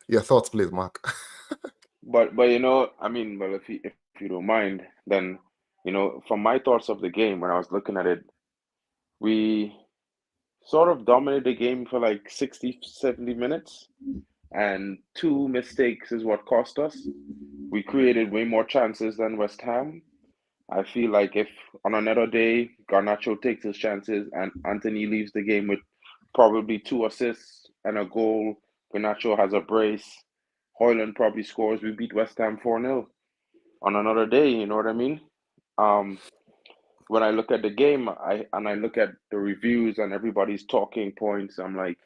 your thoughts, please, Mark. but you know, I mean, well, if you don't mind, then, you know, from my thoughts of the game when I was looking at it, we sort of dominated the game for like 60, 70 minutes, and 2 mistakes is what cost us. We created way more chances than West Ham. I feel like if on another day Garnacho takes his chances and Anthony leaves the game with probably 2 assists and a goal, Garnacho has a brace, Højlund probably scores, we beat West Ham 4-0 on another day, you know what I mean? When I look at the game, I look at the reviews and everybody's talking points, I'm like,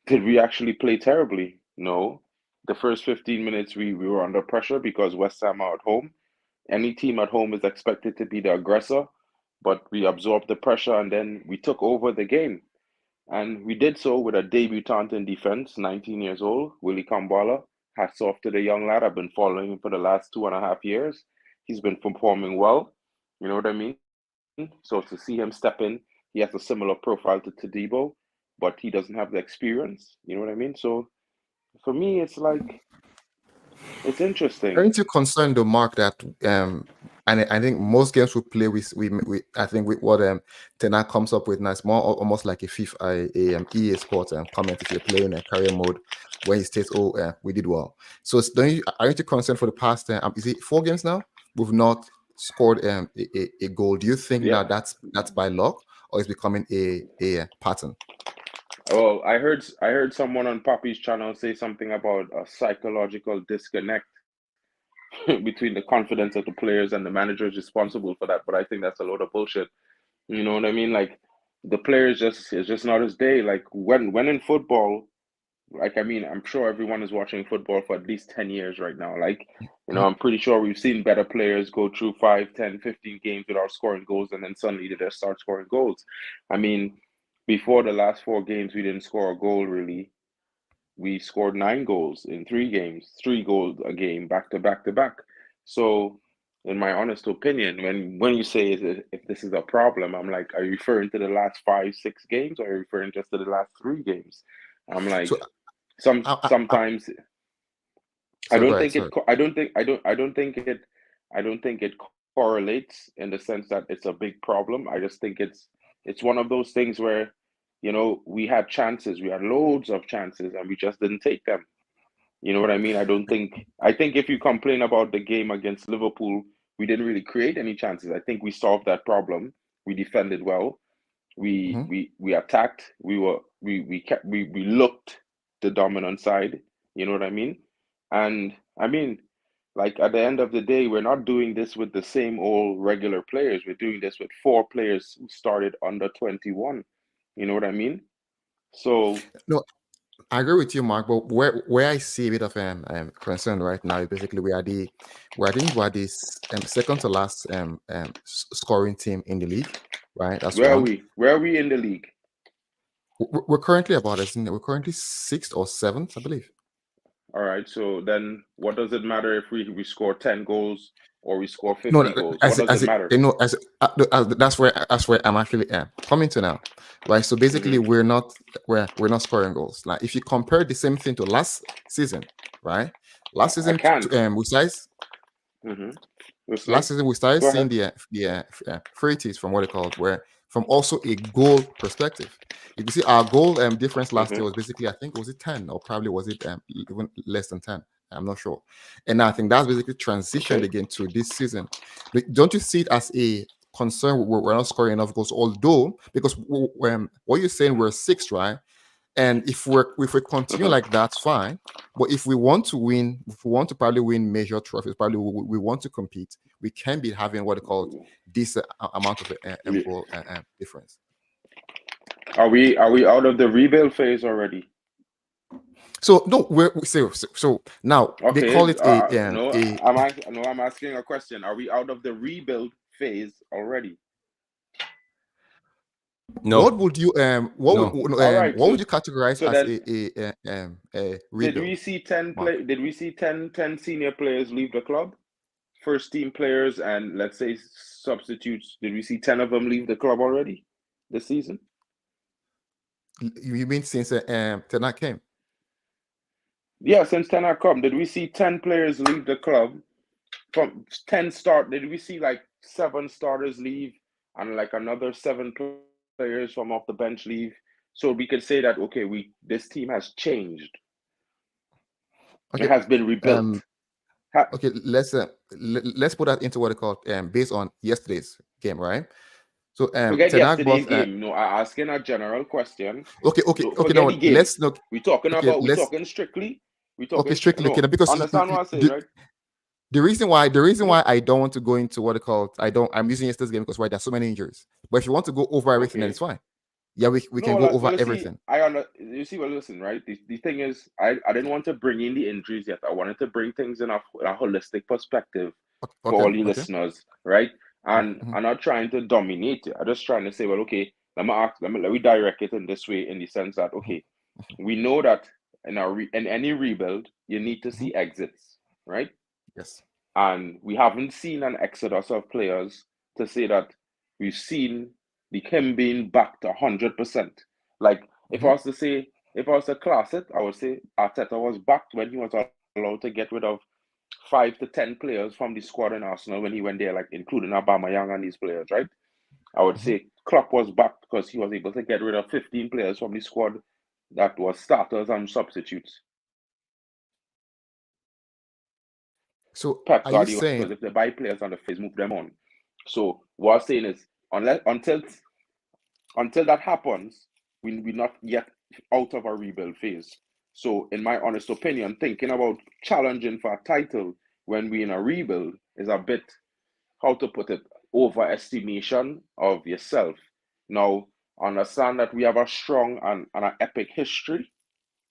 did we actually play terribly? No. The first 15 minutes we were under pressure because West Ham are at home. Any team at home is expected to be the aggressor, but we absorbed the pressure and then we took over the game. And we did so with a debutant in defense, 19 years old, Willie Kambala. Hats off to the young lad. I've been following him for the last 2.5 years. He's been performing well. You know what I mean? So to see him step in, he has a similar profile to Todibo, but he doesn't have the experience. You know what I mean? So for me, it's like, it's interesting. Aren't you concerned though, Mark, that and I think most games we play with I think with what Ten Hag comes up with now, it's more almost like a FIFA EA Sports comment if you're playing a career mode where he states, "Oh, we did well." So aren't you concerned for the past? Is it 4 games now? We've not scored a goal. Do you think now that's by luck, or it's becoming a pattern? Well, I heard someone on Poppy's channel say something about a psychological disconnect between the confidence of the players and the managers responsible for that. But I think that's a load of bullshit. You know what I mean? Like the players it's just not his day. Like when in football, like I mean, I'm sure everyone is watching football for at least 10 years right now. Like, you know, I'm pretty sure we've seen better players go through 5, 10, 15 games without scoring goals, and then suddenly they just start scoring goals. I mean, before the last 4 games, we didn't score a goal really. We scored 9 goals in 3 games, 3 goals a game, back to back to back. So, in my honest opinion, when you say if this is a problem, I'm like, are you referring to the last 5, 6 games, or are you referring just to the last 3 games? I'm like, So sometimes I so go don't ahead. think it Sorry. I don't think it correlates in the sense that it's a big problem. I just think it's one of those things where, you know, we had chances, we had loads of chances, and we just didn't take them. You know what I mean? I think if you complain about the game against Liverpool, we didn't really create any chances. I think we solved that problem. We defended well. Mhm. We attacked. We looked the dominant side. You know what I mean? And I mean, like at the end of the day, we're not doing this with the same old regular players. We're doing this with 4 players who started under 21. You know what I mean? So No, I agree with you, Mark. But where I see a bit of concern right now is basically I think we are this second to last scoring team in the league, right? That's where are one. we? Where are we in the league? We're currently about, isn't it? We're currently 6th or 7th, I believe. All right. So then, what does it matter if we score 10 goals or we score No, 50 goals? What does it matter? you know, that's where I'm actually coming to now, right? So basically, Mm-hmm. we're not scoring goals. Like if you compare the same thing to last season, right? Last I season, can't. we started Mm-hmm. last Listening. season we started Go seeing ahead. the free hits from what they called where from also a goal perspective. If you see our goal difference last year Mm-hmm. was basically, I think, was it 10 or probably was it even less than 10. I'm not sure. And I think that's basically transitioned Okay. again to this season. But don't you see it as a concern? We're not scoring enough goals, although because what you're saying, we're 6th, right? And if we continue Uh-huh. like that, fine. But if we want to win, if we want to probably win major trophies, probably we want to compete, we can be having what they call this amount of goal difference. Are we out of the rebuild phase already? So no, so now they Okay. call it No, a I'm asking a question. Are we out of the rebuild phase already? what No, would you no. All right. what would you categorize So as then, a did rebuild, we see 10 Mark? play? Did we see 10 senior players leave the club? First team players and let's say substitutes. Did we see 10 of them leave the club already this season? You mean since Tenak came? Yeah, since 10 have come, did we see 10 players leave the club from 10 start? Did we see like 7 starters leave and like another 7 players from off the bench leave? So we could say that okay, this team has changed. Okay. It has been rebuilt. Okay, let's put that into what they call based on yesterday's game, right? So Forget Tenak yesterday's brought game. No, I asking a general question. No, okay. forget No, the game. let's look. We talking Okay, about we let's talking strictly. We okay talking strictly okay no. because Understand what I'm saying, the, right? the reason No. why I don't want to go into what they call I'm using yesterday's game because why there's so many injuries. But if you want to go over everything, then Okay. it's fine. Yeah, we No, can go over well, you see, everything. you see, well, listen, right? The thing is, I didn't want to bring in the injuries yet. I wanted to bring things in a holistic perspective for Okay, all the okay. listeners, right? And Mhm. I'm not trying to dominate it. I'm just trying to say, well, okay, let me direct it in this way, in the sense that, okay, we know that in any rebuild, you need to Mhm. see exits, right? Yes. And we haven't seen an exodus of players to say that we've seen the him being back to 100%. Like if I Mhm. was to say, if I was to class it, I would say Arteta was backed when he was allowed to get rid of 5 to 10 players from the squad in Arsenal when he went there, like including Aubameyang and these players, right? I would Mhm. say Klopp was backed because he was able to get rid of 15 players from the squad that was starters and substitutes. So Pep are you Guardiola, saying because if they buy players on the face, move them on. So what I'm saying is, until that happens, we're not yet out of our rebuild phase. So, in my honest opinion, thinking about challenging for a title when we're in a rebuild is a bit, how to put it, overestimation of yourself. Now, understand that we have a strong and an epic history,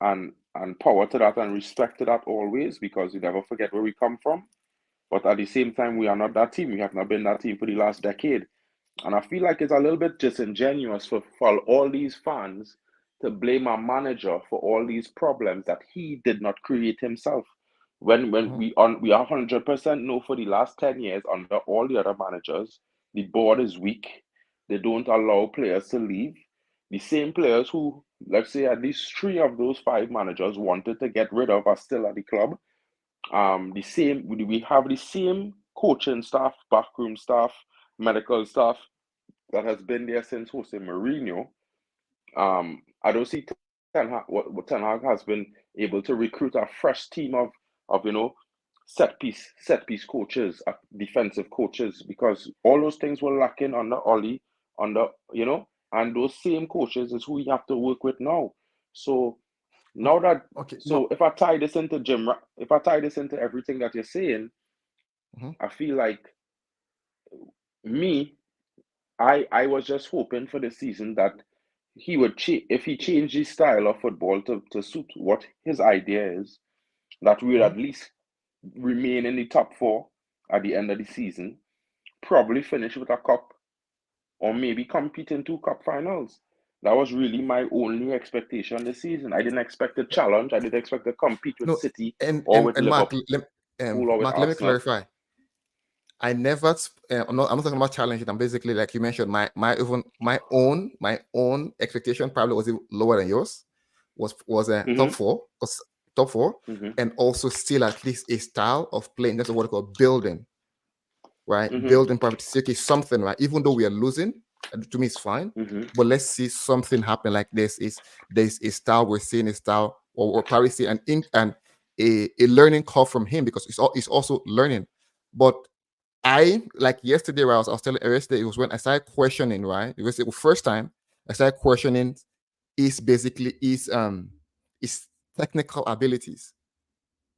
and power to that and respect to that always, because you never forget where we come from. But at the same time, we are not that team. We have not been that team for the last decade. And I feel like it's a little bit disingenuous for all these fans to blame our manager for all these problems that he did not create himself. When we are 100% know for the last 10 years under all the other managers, the board is weak. They don't allow players to leave. The same players who, let's say, at least 3 of those 5 managers wanted to get rid of are still at the club. We have the same coaching staff, backroom staff, medical staff that has been there since Jose Mourinho. I don't see Ten Hag has been able to recruit a fresh team of set piece coaches, defensive coaches, because all those things were lacking under Oli, and those same coaches is who we have to work with now. So now that if I tie this into everything that you're saying, I feel like I was just hoping for the season that he would if he changed his style of football to suit what his idea is, that we would at least remain in the top 4 at the end of the season, probably finish with a cup, or maybe compete in 2 cup finals. That was really my only expectation this season. I didn't expect a challenge. I didn't expect to compete with City or with Liverpool. Mark, let me clarify. I never. I'm not talking about challenging. I'm basically, like you mentioned, my own expectation probably was lower than yours. Was top 4, and also still at least a style of playing. That's what we call building, right? Building probably something, right? Even though we are losing, to me it's fine. But let's see something happen like this. There's a style, we're seeing a style, or probably see a learning curve from him, because it's also learning. But I, like yesterday, where I was telling yesterday, it was when I started questioning, right? It was the first time I started questioning his technical abilities.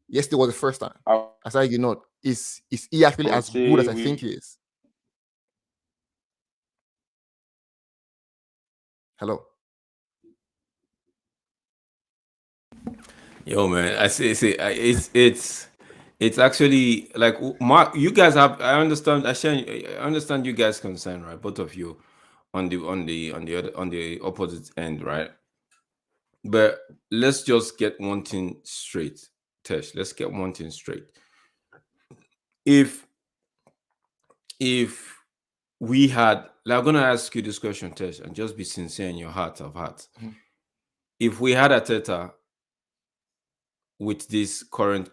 Yesterday was the first time I started, is he actually as good as I think he is? Hello. Yo, man, I see. It's actually like, Mark, you guys have. I understand. I understand you guys' concern, right? Both of you, on the opposite end, right? But let's just get one thing straight, Tesh. Let's get one thing straight. If we had, like, I'm gonna ask you this question, Tesh, and just be sincere in your heart of hearts. If we had Arteta with this current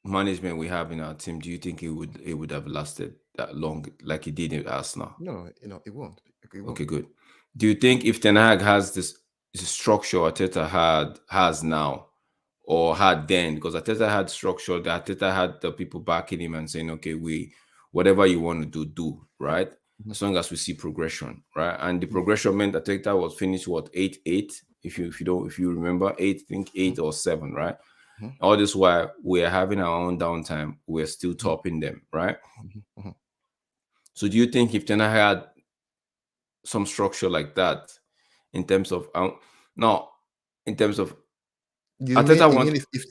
management we have in our team, do you think it would have lasted that long like it did in Arsenal? No, it won't. Okay, good. Do you think if Ten Hag has this structure Arteta has now, or had then, because Arteta had structure, Arteta had the people backing him and saying, okay, whatever you want to do, right? As long as we see progression, right? And the progression meant Arteta was finished 8-8, if you remember, 8 or 7, right? All this while we're having our own downtime, we're still topping them, right? So do you think if Ten Hag had some structure like that, in terms of if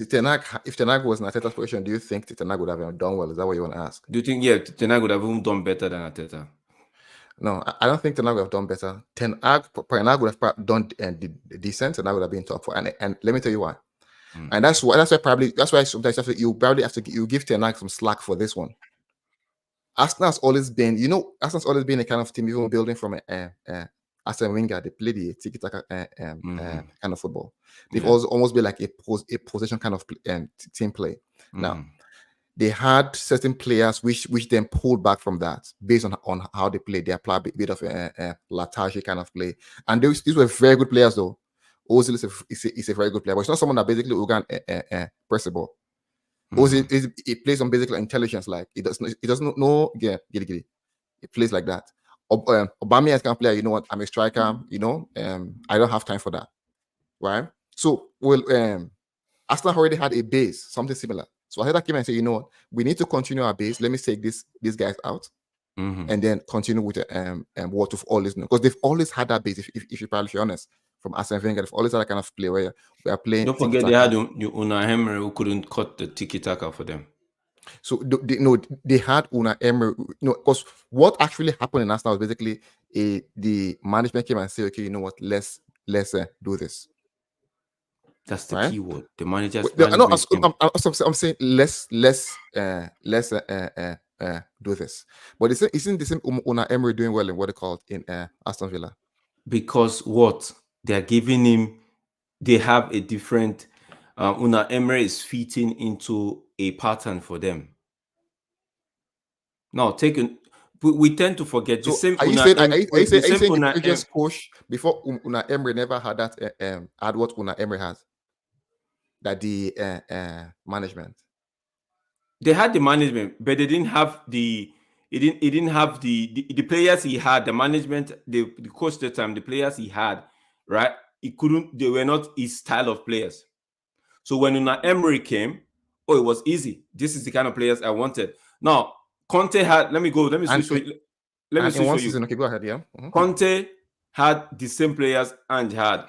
Ten Hag was in Arteta's position, do you think Ten Hag would have done well? Is that what you want to ask? Do you think Ten Hag would have even done better than Arteta? No, I don't think Ten Hag would have done better. Ten Hag would have done decent, and I would have been top 4. And let me tell you why. And that's why sometimes you probably have to give Ten Hag some slack for this one. Arsenal's always been a kind of team, even building from Arsene Wenger. They play the tiki-taka kind of football. They've almost been like a possession kind of team play. Now, they had certain players which then pulled back from that based on how they play. They applied a bit of a lethargy kind of play, and these were very good players though. Ozil is a very good player, but it's not someone that basically will go and press the ball. Ozil he plays on basic intelligence, like he doesn't know giddy. He plays like that. Aubameyang can play. You know what? I'm a striker. I don't have time for that, right? So Arsenal already had a base, something similar. So Arteta came and said, you know what, we need to continue our base. Let me take these guys out. And then continue with what we've always known, because they've always had that base. If you're honest, from Arsene Wenger, they've always had that kind of play where we are playing. Don't forget they had Unai Emery who couldn't cut the tiki taka for them. So they had Unai Emery. Because what actually happened in Arsenal was basically the management came and said, okay, you know what, let's do this. That's the key word. The manager's I'm saying let's do this. But isn't the same Unai Emery doing well in what they call in Aston Villa? Because what they're giving him, they have a different. Unai Emery is fitting into a pattern for them. Now, we tend to forget the same. Are you saying the previous coach before Unai Emery never had that had what Unai Emery has? That the management. They had the management, but they didn't have the. He didn't have the players he had. The management, the coach at the time, the players he had, right? He couldn't. They were not his style of players. So when Unai Emery came, it was easy. This is the kind of players I wanted. Now Conte had. Let me switch for you. Let me switch for you. Okay, go ahead. Yeah. Conte had the same players Ange had.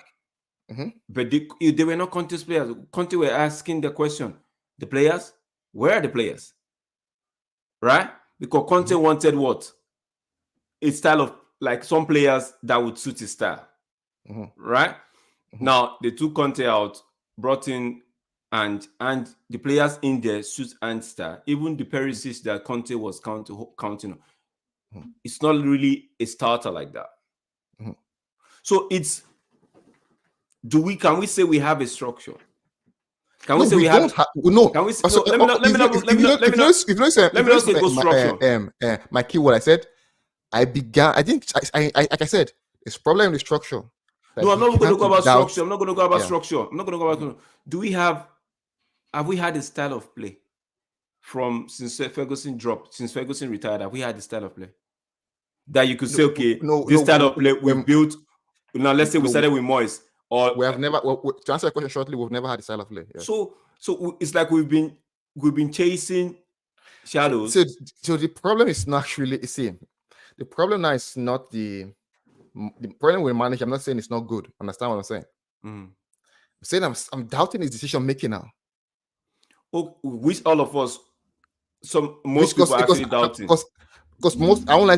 But they were not Conte's players. Conte were asking the question, the players, where are the players? Right? Because Conte wanted what? A style of, like, some players that would suit his style. Right? Now, they took Conte out, brought in and the players in there suit and style. Even the Perisic that Conte was counting on. It's not really a starter like that. So it's... Can we say we have a structure? Can we say we have? No. Can we? Let me say go structure. My keyword. I said I think like I said, it's problem in the structure. No, I'm not going to go about structure. I'm not going to go about structure. I'm not going to go about. Do we have we had a style of play since Ferguson dropped, since Ferguson retired? Have we had a style of play that you could say, okay, this style of play we built? Now let's say we started with Moyes. Or we have never. To answer the question shortly, we've never had a style of play. Yeah. So it's like we've been chasing shadows. So the problem is not actually the same. The problem now is not the problem with manager. I'm not saying it's not good. Understand what I'm saying? I'm saying I'm doubting his decision making now. Which all of us, most people are actually doubting. Because most, I won't I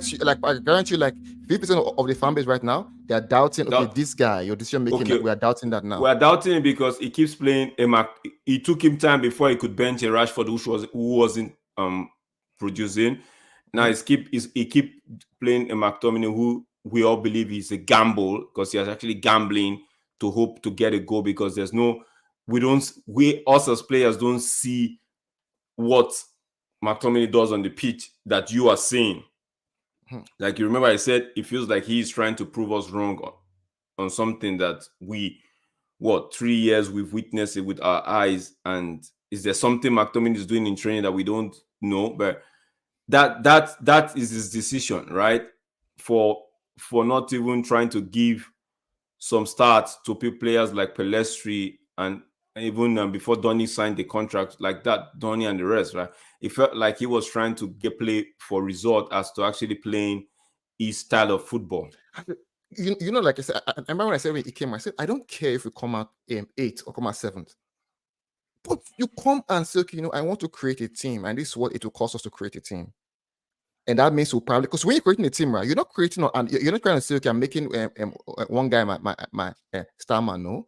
guarantee you, like 50% of the fan base right now, they are doubting. Okay, this guy, your decision making, we are doubting that now. We are doubting it because he keeps playing. It took him time before he could bench a Rashford who wasn't producing. Now he keep playing a McTominay who we all believe is a gamble, because he is actually gambling to hope to get a goal, because us as players don't see what McTominay does on the pitch that you are seeing. Like, you remember I said it feels like he's trying to prove us wrong on something that 3 years we've witnessed it with our eyes. And is there something McTominay is doing in training that we don't know? But that is his decision, right? For not even trying to give some starts to players like Pellistri, and even before Donny signed the contract like that, Donny and the rest, right? It felt like he was trying to get play for result as to actually playing his style of football. You know, like I said, I remember when I said when he came, I said, I don't care if we come out 8th or come out 7th. But you come and say, okay, I want to create a team, and this is what it will cost us to create a team. And that means we'll probably, because when you're creating a team, right, you're not creating, and you're not trying to say, okay, I'm making one guy my star man. No,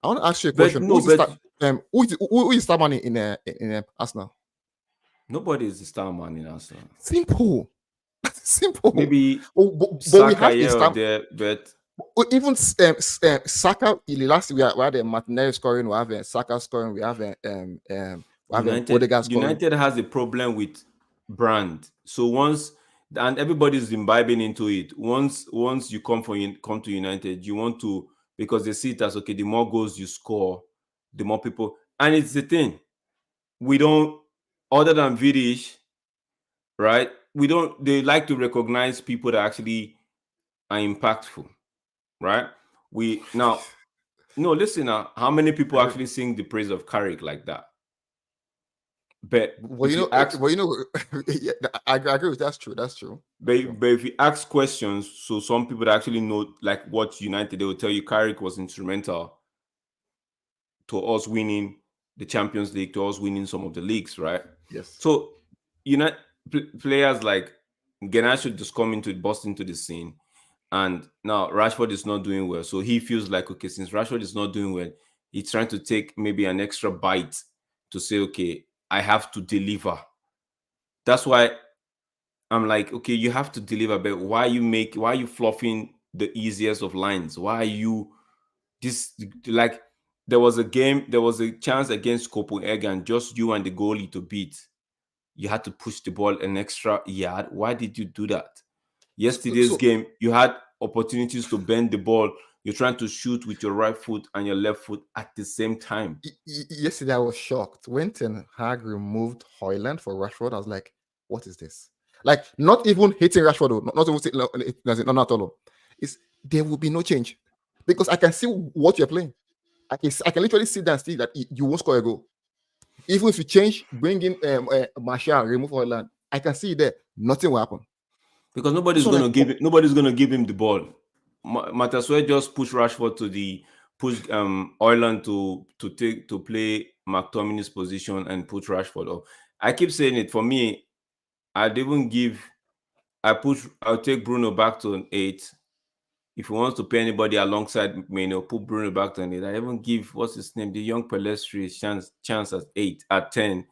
I want to ask you a question. Who is star man in Arsenal? Nobody is the star man in Arsenal. Simple. Maybe Saka there, but even Saka. Last we had Martinelli scoring, we have Saka scoring, we have Odegaard scoring. United has a problem with brand. So and everybody's imbibing into it. Once you come to United, you want to, because they see it as, okay, the more goals you score, the more people. And it's the thing, we don't, other than Vidic, right? They like to recognize people that actually are impactful, right? Listen now, how many people actually sing the praise of Carrick like that? But well, if you you know, ask, well, you know, yeah, I agree with that's true. That's true. but if you ask questions, so some people that actually know like what United, they will tell you Carrick was instrumental to us winning the Champions League, to us winning some of the leagues, right? Yes. So, players like Garnacho just come into bust into the scene, and now Rashford is not doing well. So he feels like, okay, since Rashford is not doing well, he's trying to take maybe an extra bite to say, okay, I have to deliver. That's why I'm like, okay, you have to deliver, but why are you fluffing the easiest of lines? Why are you this like there was a chance against Copenhagen, just you and the goalie to beat. You had to push the ball an extra yard. Why did you do that? Yesterday's game, you had opportunities to bend the ball. You're trying to shoot with your right foot and your left foot at the same time. Yesterday, I was shocked. When Ten Hag removed Højlund for Rashford, I was like, what is this? Like, not even hitting Rashford, not even not at all. There will be no change because I can see what you're playing. I can literally see that and see that you won't score a goal. Even if you change, bring in Martial, remove Højlund, I can see there nothing will happen because nobody's going to give him the ball. Matasue just push Rashford to push Højlund to play McTominay's position and put Rashford up. I keep saying it. For me, I'll take Bruno back to an 8. If he wants to pay anybody alongside Meno, put Bruno back to an 8. I even give what's his name, the young Pelestri chance at 8, at 10.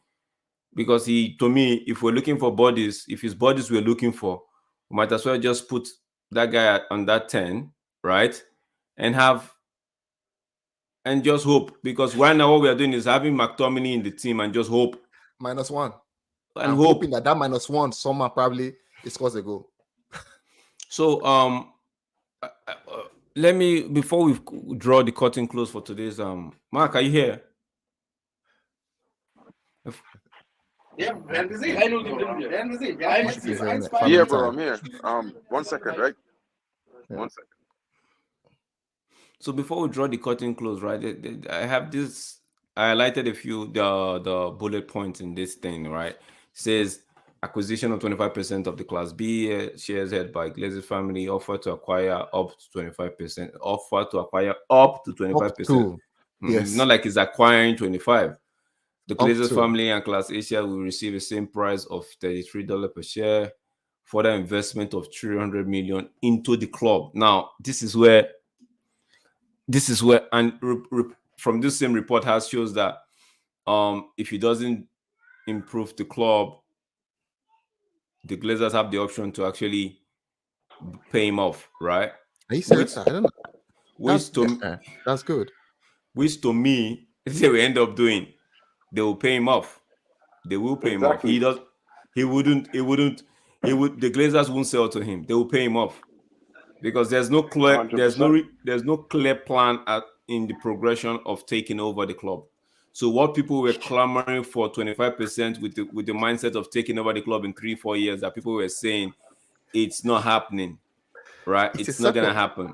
Because to me, if we're looking for bodies, if his bodies we're looking for, we might as well just put that guy on that 10, right? And just hope. Because right now what we are doing is having McTominay in the team and just hope. -1. And I'm hoping that -1 someone probably scores a goal. So let me, before we draw the curtain close for today's Mark, are you here? Yeah, bro, I'm here. 1 second, right? Yeah. 1 second. So before we draw the curtain close, right? I have this. I highlighted a few the bullet points in this thing, right? It says acquisition of 25% of the Class B shares held by Glazers family, offer to acquire up to 25%. Offer to acquire up to 25%. Yes. Not like it's acquiring 25. The Glazers family and Class Asia will receive the same price of $33 per share. Further investment of $300 million into the club. Now, this is where, and from this same report shows that if he doesn't improve the club, the Glazers have the option to actually pay him off, right? Are you serious? I don't know. That's good. Which to me, they will end up doing. They will pay him off. They will pay him off. The Glazers won't sell to him. They will pay him off because there's no clear 100%. there's no clear plan in the progression of taking over the club. So what people were clamoring for 25% with the mindset of taking over the club in 3-4 years, that people were saying it's not happening, right? It's not gonna happen.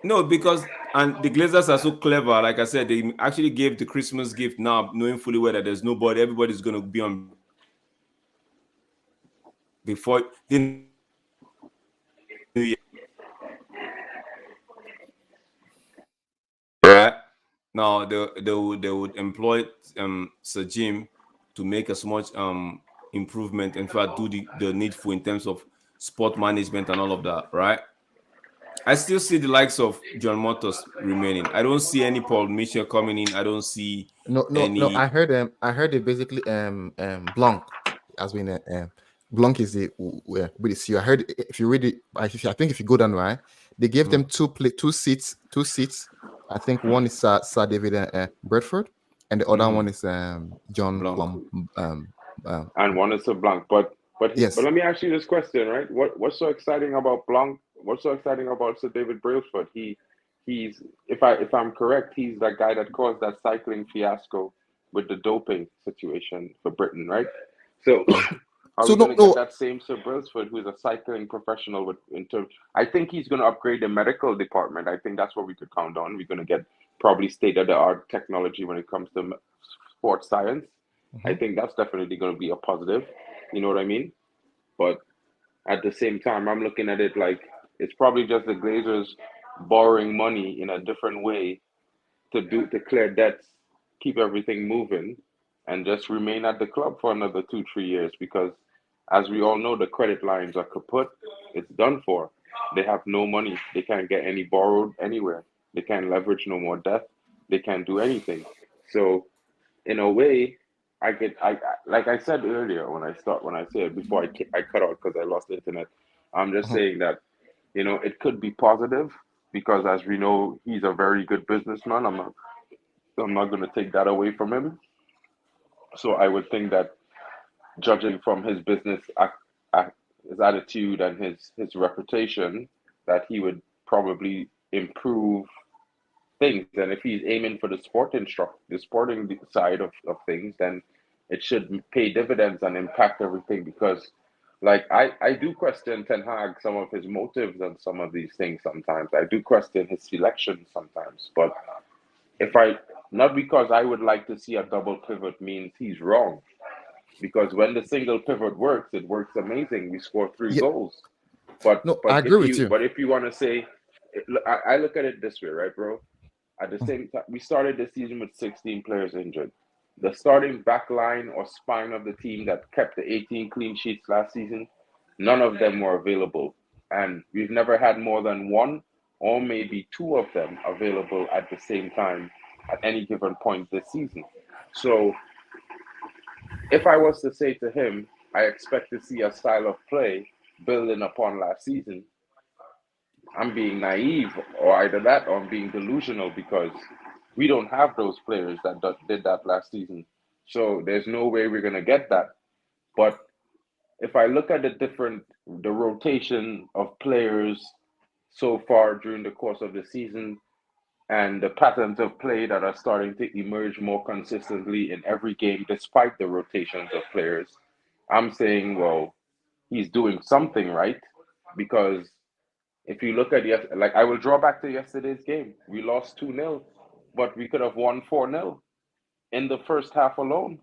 No, because the Glazers are so clever. Like I said, they actually gave the Christmas gift now, knowing fully well that there's nobody. Everybody's going to be on before the New Year. Right now, they would employ Sir Jim to make as much improvement. In fact, do the needful in terms of sport management and all of that. Right. I still see the likes of John Motors remaining. I don't see any Paul Mitchell coming in. I don't see no. I heard it basically Blanc has been Blanc is the with the CEO. I heard if you read it, I think if you go down right, they gave them two seats. I think one is Sir David Bradford, and the other one is John Blanc. And one is Sir Blanc. But yes. But let me ask you this question, right? What's so exciting about Blanc? What's so exciting about Sir David Brailsford? He's if I'm correct, he's that guy that caused that cycling fiasco with the doping situation for Britain, right? So are we going to get that same Sir Brailsford, who's a cycling professional I think he's going to upgrade the medical department. I think that's what we could count on. We're going to get probably state-of-the-art technology when it comes to sports science. I think that's definitely going to be a positive. You know what I mean? But at the same time, I'm looking at it like it's probably just the Glazers borrowing money in a different way to clear debts, keep everything moving, and just remain at the club for another 2-3 years. Because as we all know, the credit lines are kaput. It's done for. They have no money. They can't get any borrowed anywhere. They can't leverage no more debt. They can't do anything. So in a way, I like I said earlier when I said before I cut out because I lost the internet. I'm just saying that it could be positive because as we know he's a very good businessman. I'm not going to take that away from him. So I would think that judging from his his attitude and his reputation, that he would probably improve things. And if he's aiming for the sporting side of things, then it should pay dividends and impact everything. Because, like, I do question Ten Hag, some of his motives and some of these things sometimes. I do question his selection sometimes. But not because I would like to see a double pivot means he's wrong. Because when the single pivot works, it works amazing. We score 3 goals. But I agree with you. But if you want to say, I look at it this way, right, bro? At the same time, we started the season with 16 players injured. The starting back line or spine of the team that kept the 18 clean sheets last season, none of them were available. And we've never had more than one or maybe 2 of them available at the same time at any given point this season. So if I was to say to him, I expect to see a style of play building upon last season, I'm being naive, or either that or I'm being delusional, because we don't have those players that did that last season. So there's no way we're going to get that. But if I look at the rotation of players so far during the course of the season and the patterns of play that are starting to emerge more consistently in every game, despite the rotations of players, I'm saying, well, he's doing something right. Because if you look at I will draw back to yesterday's game. We lost 2-0, but we could have won 4-0 in the first half alone.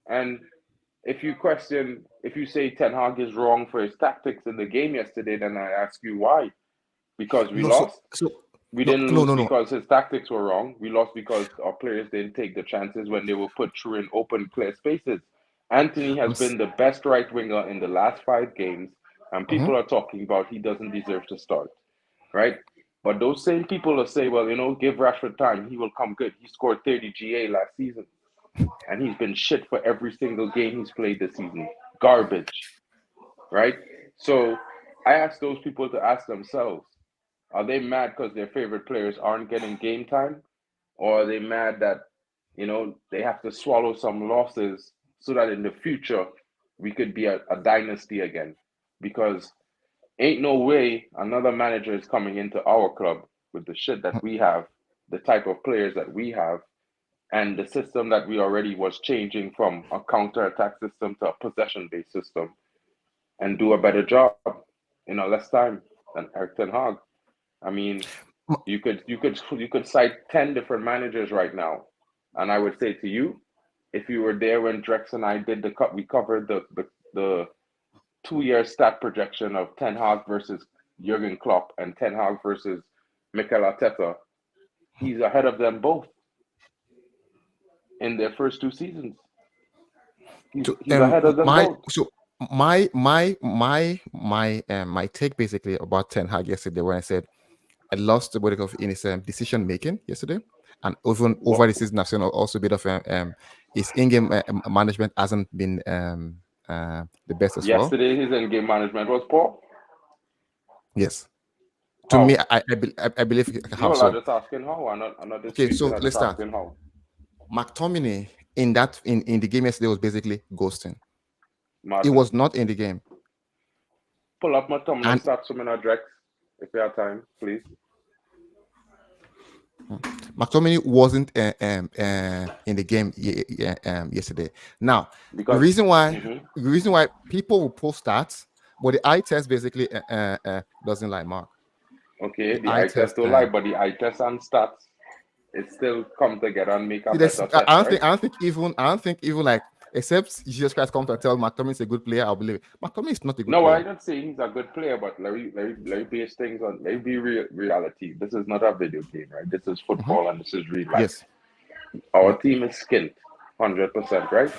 And if you say Ten Hag is wrong for his tactics in the game yesterday, then I ask you why. Because we lost. We didn't lose because his tactics were wrong. We lost because our players didn't take the chances when they were put through in open, clear spaces. Anthony has been the best right winger in the last 5 games, and people are talking about he doesn't deserve to start, right? But those same people will say, well, give Rashford time. He will come good. He scored 30 GA last season, and he's been shit for every single game he's played this season. Garbage, right? So I ask those people to ask themselves, are they mad because their favorite players aren't getting game time? Or are they mad that, they have to swallow some losses so that in the future we could be a dynasty again? Because ain't no way another manager is coming into our club with the shit that we have, the type of players that we have, and the system that we already was changing from a counter-attack system to a possession-based system, and do a better job in less time than Erik ten Hag. I mean, you could cite 10 different managers right now, and I would say to you, if you were there when Drex and I did we covered the 2-year stat projection of Ten Hag versus Jurgen Klopp and Ten Hag versus Mikel Arteta, he's ahead of them both in their first 2 seasons. He's ahead of them both. So my take basically about Ten Hag yesterday, when I said I lost a bit of in his decision making yesterday, and even over the season I've seen also a bit of his in-game management hasn't been the best as well. Yesterday his in-game management was poor. Yes. To me, I believe how. No, so. I'm just asking how. I'm not okay, so let's start. How. McTominay in the game yesterday was basically ghosting. Martin. It was not in the game. Pull up McTominay stats from Drex if you have time, please. McTominay wasn't in the game yesterday. Now, because, the reason why people will post stats, but the eye test basically doesn't lie, Mark. Okay, the eye test don't lie, but the eye test and stats it still come together and make a This, better test, I don't think even like, except Jesus Christ come to tell McTominay is a good player, I'll believe it. McTominay is not a good player. No, I don't say he's a good player, but let me base things on, let me be reality. This is not a video game, right? This is football and this is real life. Yes. Our team is skint, 100%, right?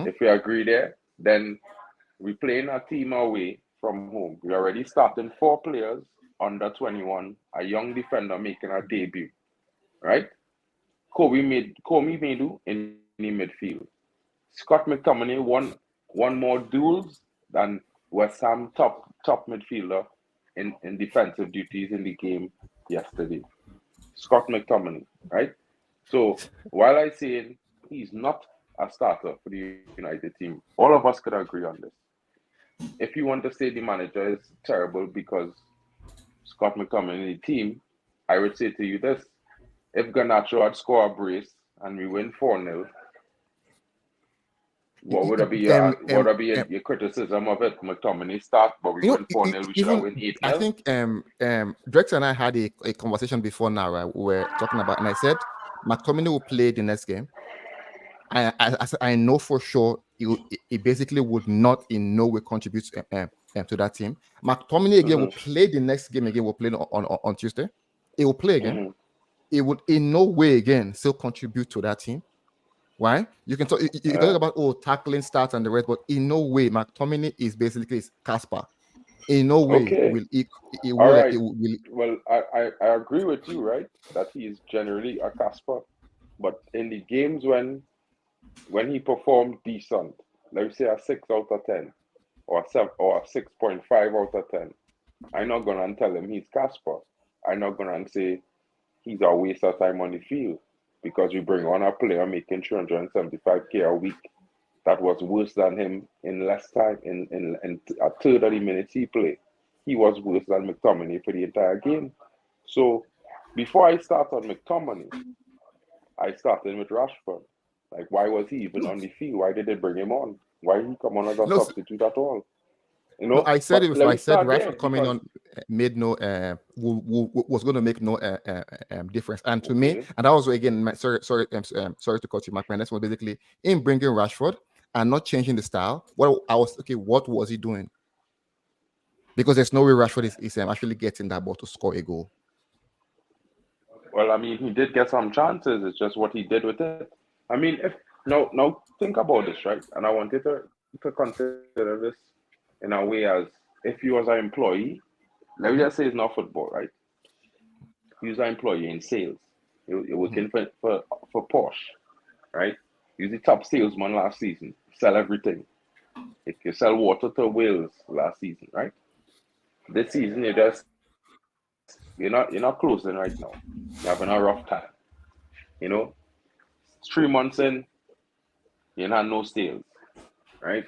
If we agree there, then we playing a team away from home. We already starting 4 players under 21, a young defender making a debut, right? Kobe Maidu in the midfield. Scott McTominay won more duels than West Ham top midfielder in defensive duties in the game yesterday. Scott McTominay, right? So while I say he's not a starter for the United team, all of us could agree on this. If you want to say the manager is terrible because Scott McTominay in the team, I would say to you this: if Garnacho had scored a brace and we win 4-0, what would be your criticism of it? McTominay start, but we win 4-0, we should have win 8-0. I think Drex and I had a conversation before now, right? We were talking about, and I said McTominay will play the next game. I know for sure he basically would not in no way contribute to that team. McTominay again will play the next game again. We'll play on Tuesday. He will play again. He would in no way again still contribute to that team. Why? You can talk about tackling stats and the rest, but in no way McTominay is basically Casper. In no way will he will. Well, I agree with you, right? That he is generally a Casper, but in the games when he performed decent, let's say a 6 out of 10 or a 6.5 out of 10, I'm not gonna tell him he's Casper. I'm not gonna say he's a waste of time on the field, because we bring on a player making 375k a week that was worse than him in less time, in a third of the minutes he played. He was worse than McTominay for the entire game. So before I start on McTominay, I started with Rashford. Like, why was he even on the field? Why did they bring him on? Why did he come on as a substitute at all? You know, I said Rashford coming on made no was going to make no difference. And to me, and that was again, sorry to cut you. My point was basically in bringing Rashford and not changing the style. What was he doing? Because there's no way Rashford is actually getting that ball to score a goal. Well, I mean, he did get some chances. It's just what he did with it. I mean, if now think about this, right? And I wanted to consider this in a way as if you was an employee, let me just say it's not football, right? You're an employee in sales. You're working for Porsche, right? You're the top salesman last season. Sell everything. If you sell water to Wales last season, right? This season you're not closing right now. You're having a rough time. You know, 3 months in, you had no sales, right?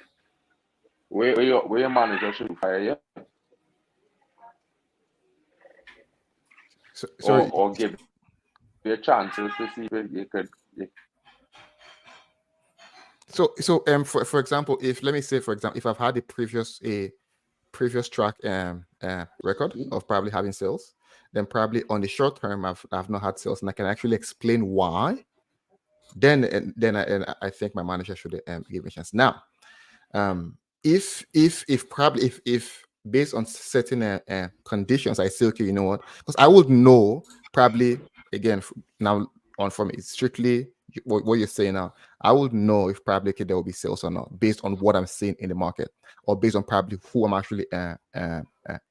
Where your manager should fire you, or give you chances to see if you could. So for example, if I've had a previous track record of probably having sales, then probably on the short term I've not had sales, and I can actually explain why. Then I think my manager should give me a chance. Now, if based on certain conditions, I say, okay, you know what? Because I would know probably again now on from it strictly what you're saying now. I would know if probably there will be sales or not based on what I'm seeing in the market, or based on probably who I'm actually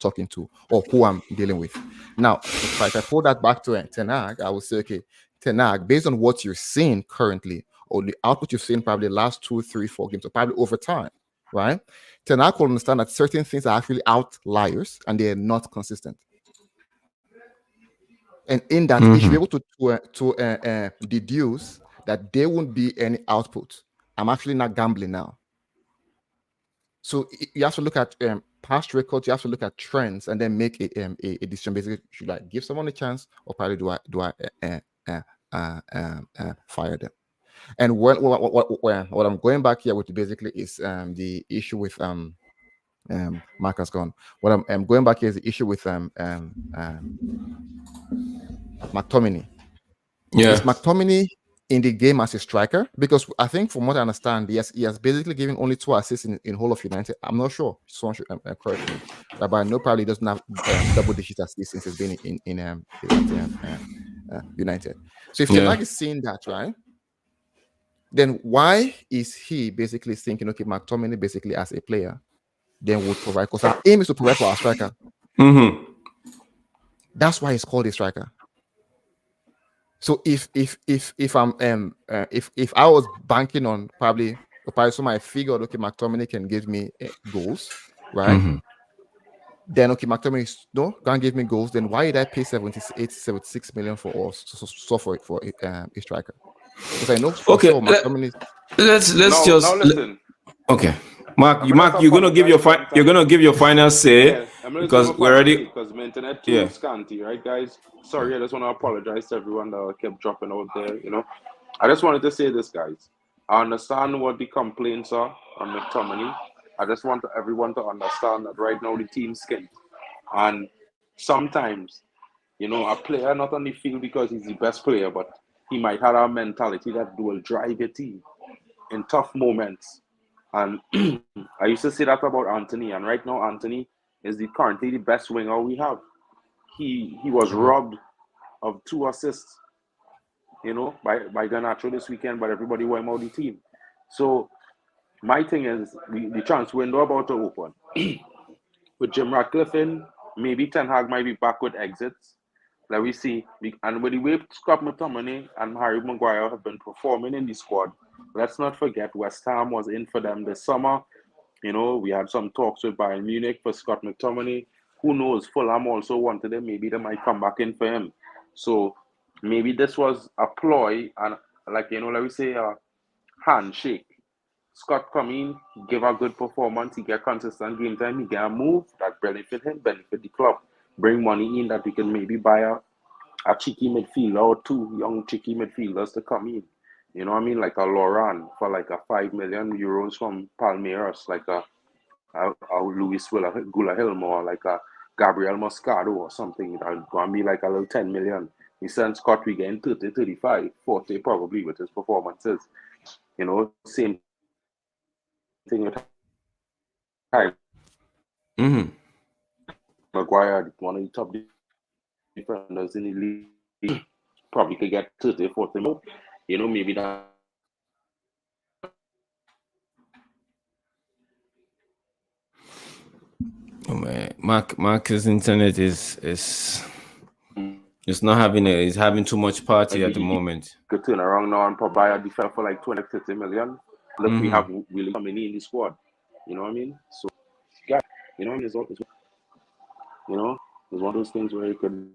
talking to or who I'm dealing with. Now, if I pull that back to Ten Hag, I would say, okay, Ten Hag, based on what you're seeing currently, or the output you've seen probably the last 2, 3, 4 games, or probably over time, right? Ten Hag will understand that certain things are actually outliers and they're not consistent. And in that, he should be able to deduce that there won't be any output. I'm actually not gambling now. So you have to look at past records. You have to look at trends and then make a decision. Basically, should I give someone a chance, or probably do I fire them? And what I'm going back here with basically is the issue with Mark has gone. What I'm going back here is the issue with McTominay. Yeah. Is McTominay in the game as a striker? Because I think from what I understand, he has basically given only 2 assists in whole of United. I'm not sure. Someone should correct me. But I know probably doesn't have double-digit assists since he's been in United. So if Ten Hag is seeing that, right, then why is he basically thinking, okay, McTominay basically as a player then would provide? Because our aim is to provide for our striker. Mm-hmm. That's why he's called a striker. So if I'm if I was banking on probably so I figured, okay, McTominay can give me goals, right? Mm-hmm. Then okay, McTominay can't give me goals. Then why did I pay 76 million for us for a striker? Because I know for sure McTominay. Let's now listen. Okay, Mark, you're gonna give your final say. Yeah, because we're already because my internet too scanty, right, guys? Sorry, I just want to apologize to everyone that kept dropping out there. I just wanted to say this, guys. I understand what the complaints are on McTominay. I just want everyone to understand that right now the team's skint, and sometimes, a player not on the field because he's the best player, but he might have a mentality that will drive your team in tough moments. And I used to say that about Anthony, and right now Anthony is currently the best winger we have. He was robbed of 2 assists, by Garnacho this weekend, but everybody went out the team. So my thing is, the transfer window about to open. With Jim Ratcliffe in, maybe Ten Hag might be back with exits. Let we see. And with the way Scott McTominay and Harry Maguire have been performing in the squad, let's not forget West Ham was in for them this summer. We had some talks with Bayern Munich for Scott McTominay. Who knows? Fulham also wanted him. Maybe they might come back in for him. So maybe this was a ploy and, let me say, a handshake. Scott come in, give a good performance, he get consistent game time, he get a move that benefit him, benefit the club. Bring money in that we can maybe buy a cheeky midfielder or 2 young cheeky midfielders to come in. You know what I mean? Like a Loran for like a 5 million euros from Palmeiras, like a Luis Gula-Hilmo, or like a Gabriel Moscado or something. That going to be like a little 10 million. He sends Scott, we getting 30, 35, 40 probably with his performances. Same thing with Maguire, one of the top defenders in the league, probably could get 30, 40 more. Maybe that. Oh man, Mark's internet is it's not having he's having too much party at the moment. Could turn around now and probably buy a defender for like 20, 30 million. Look, we have Willie coming in the squad. You know what I mean? So, yeah, it's one of those things where you could.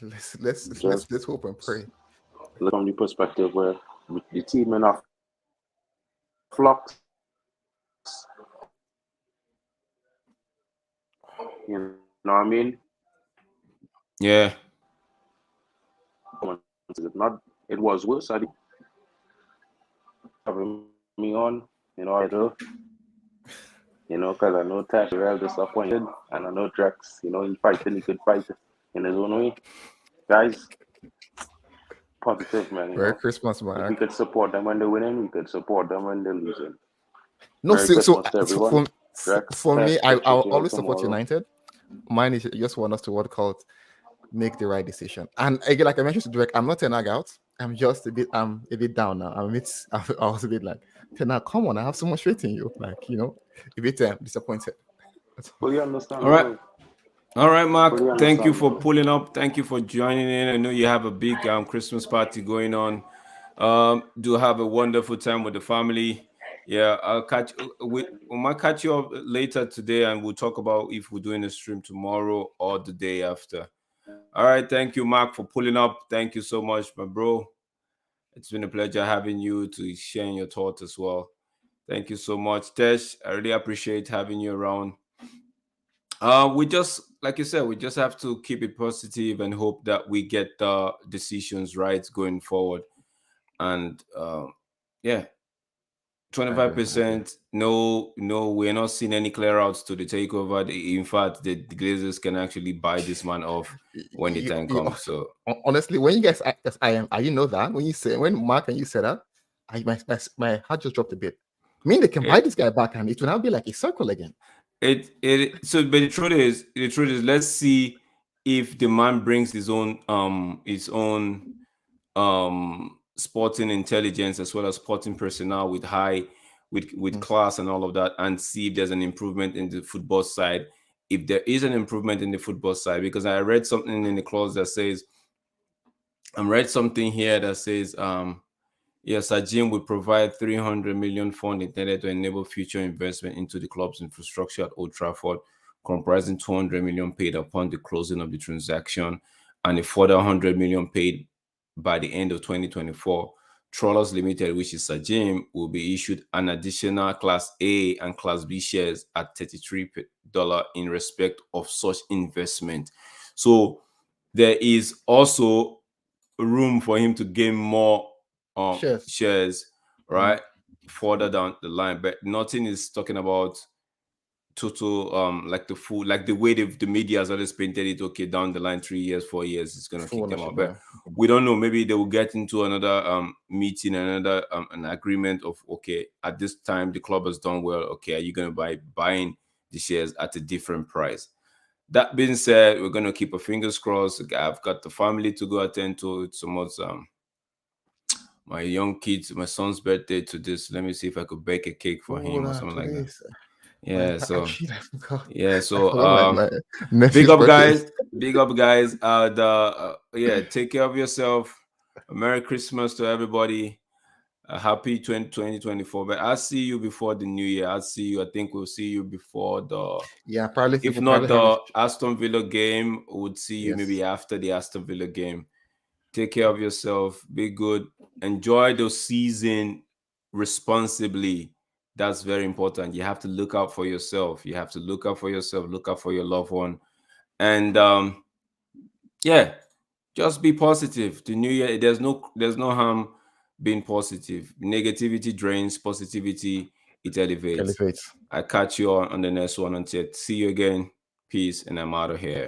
Let's hope and pray. Look from the perspective where the team in a flux. You know what I mean? Yeah. It was worse. I didn't have me on, I do. Because I know Tash real disappointed, and I know Drex, he could fight in his own way. Guys, positive, man. Merry Christmas, man. If we could support them when they're winning, we could support them when they're losing. No, for me, I'll always support United. Mine is just want us to make the right decision. And again, like I mentioned to Drake, I'm not Ten Hag out. I'm just a bit down now. I was a bit like, Ten Hag, come on, I have so much faith in you. Like, a bit disappointed. Fully understand. All right, Mark. Thank you for pulling up. Thank you for joining in. I know you have a big Christmas party going on. Do have a wonderful time with the family. Yeah, we might catch you up later today, and we'll talk about if we're doing a stream tomorrow or the day after. All right, thank you, Mark, for pulling up. Thank you so much, my bro. It's been a pleasure having you to share your thoughts as well. Thank you so much, Tesh. I really appreciate having you around. We just, like you said, we just have to keep it positive and hope that we get the decisions right going forward. And yeah, 25%. No, we're not seeing any clear outs to the takeover. In fact, the Glazers can actually buy this man off when the time comes. So honestly, when you guys, I you know that when Mark and you said that, my heart just dropped a bit. I mean, they can buy this guy back, and it will now be like a circle again. But the truth is, let's see if the man brings his own sporting intelligence as well as sporting personnel with class and all of that, and see if there's an improvement in the football side. If there is an improvement in the football side, because I read something in the clause that says, yes, Sajim will provide 300 million fund intended to enable future investment into the club's infrastructure at Old Trafford, comprising 200 million paid upon the closing of the transaction and a further 100 million paid by the end of 2024. Trawlers Limited, which is Sajim, will be issued an additional Class A and Class B shares at $33 in respect of such investment. So there is also room for him to gain more shares, right, further down the line. But nothing is talking about total like the way the media has always painted it. Okay, down the line, 3 years, 4 years, it's gonna kick them out. But we don't know. Maybe they will get into another meeting, another an agreement of, okay, at this time the club has done well. Okay, are you gonna buying the shares at a different price? That being said, we're gonna keep our fingers crossed. I've got the family to go attend to. It's almost my young kids, my son's birthday to this. Let me see if I could bake a cake for him or something like that. Yeah, so big up guys. Take care of yourself. Merry Christmas to everybody. Happy 2024. But I'll see you before the new year. I'll see you. I think we'll see you before probably. If not the Aston Villa game, we'll see you maybe after the Aston Villa game. Take care of yourself. Be good. Enjoy the season responsibly. That's very important. You have to look out for yourself. Look out for your loved one. And just be positive. The new year, there's no harm being positive. Negativity drains, positivity, it elevates. I catch you on the next one. Until see you again. Peace, and I'm out of here.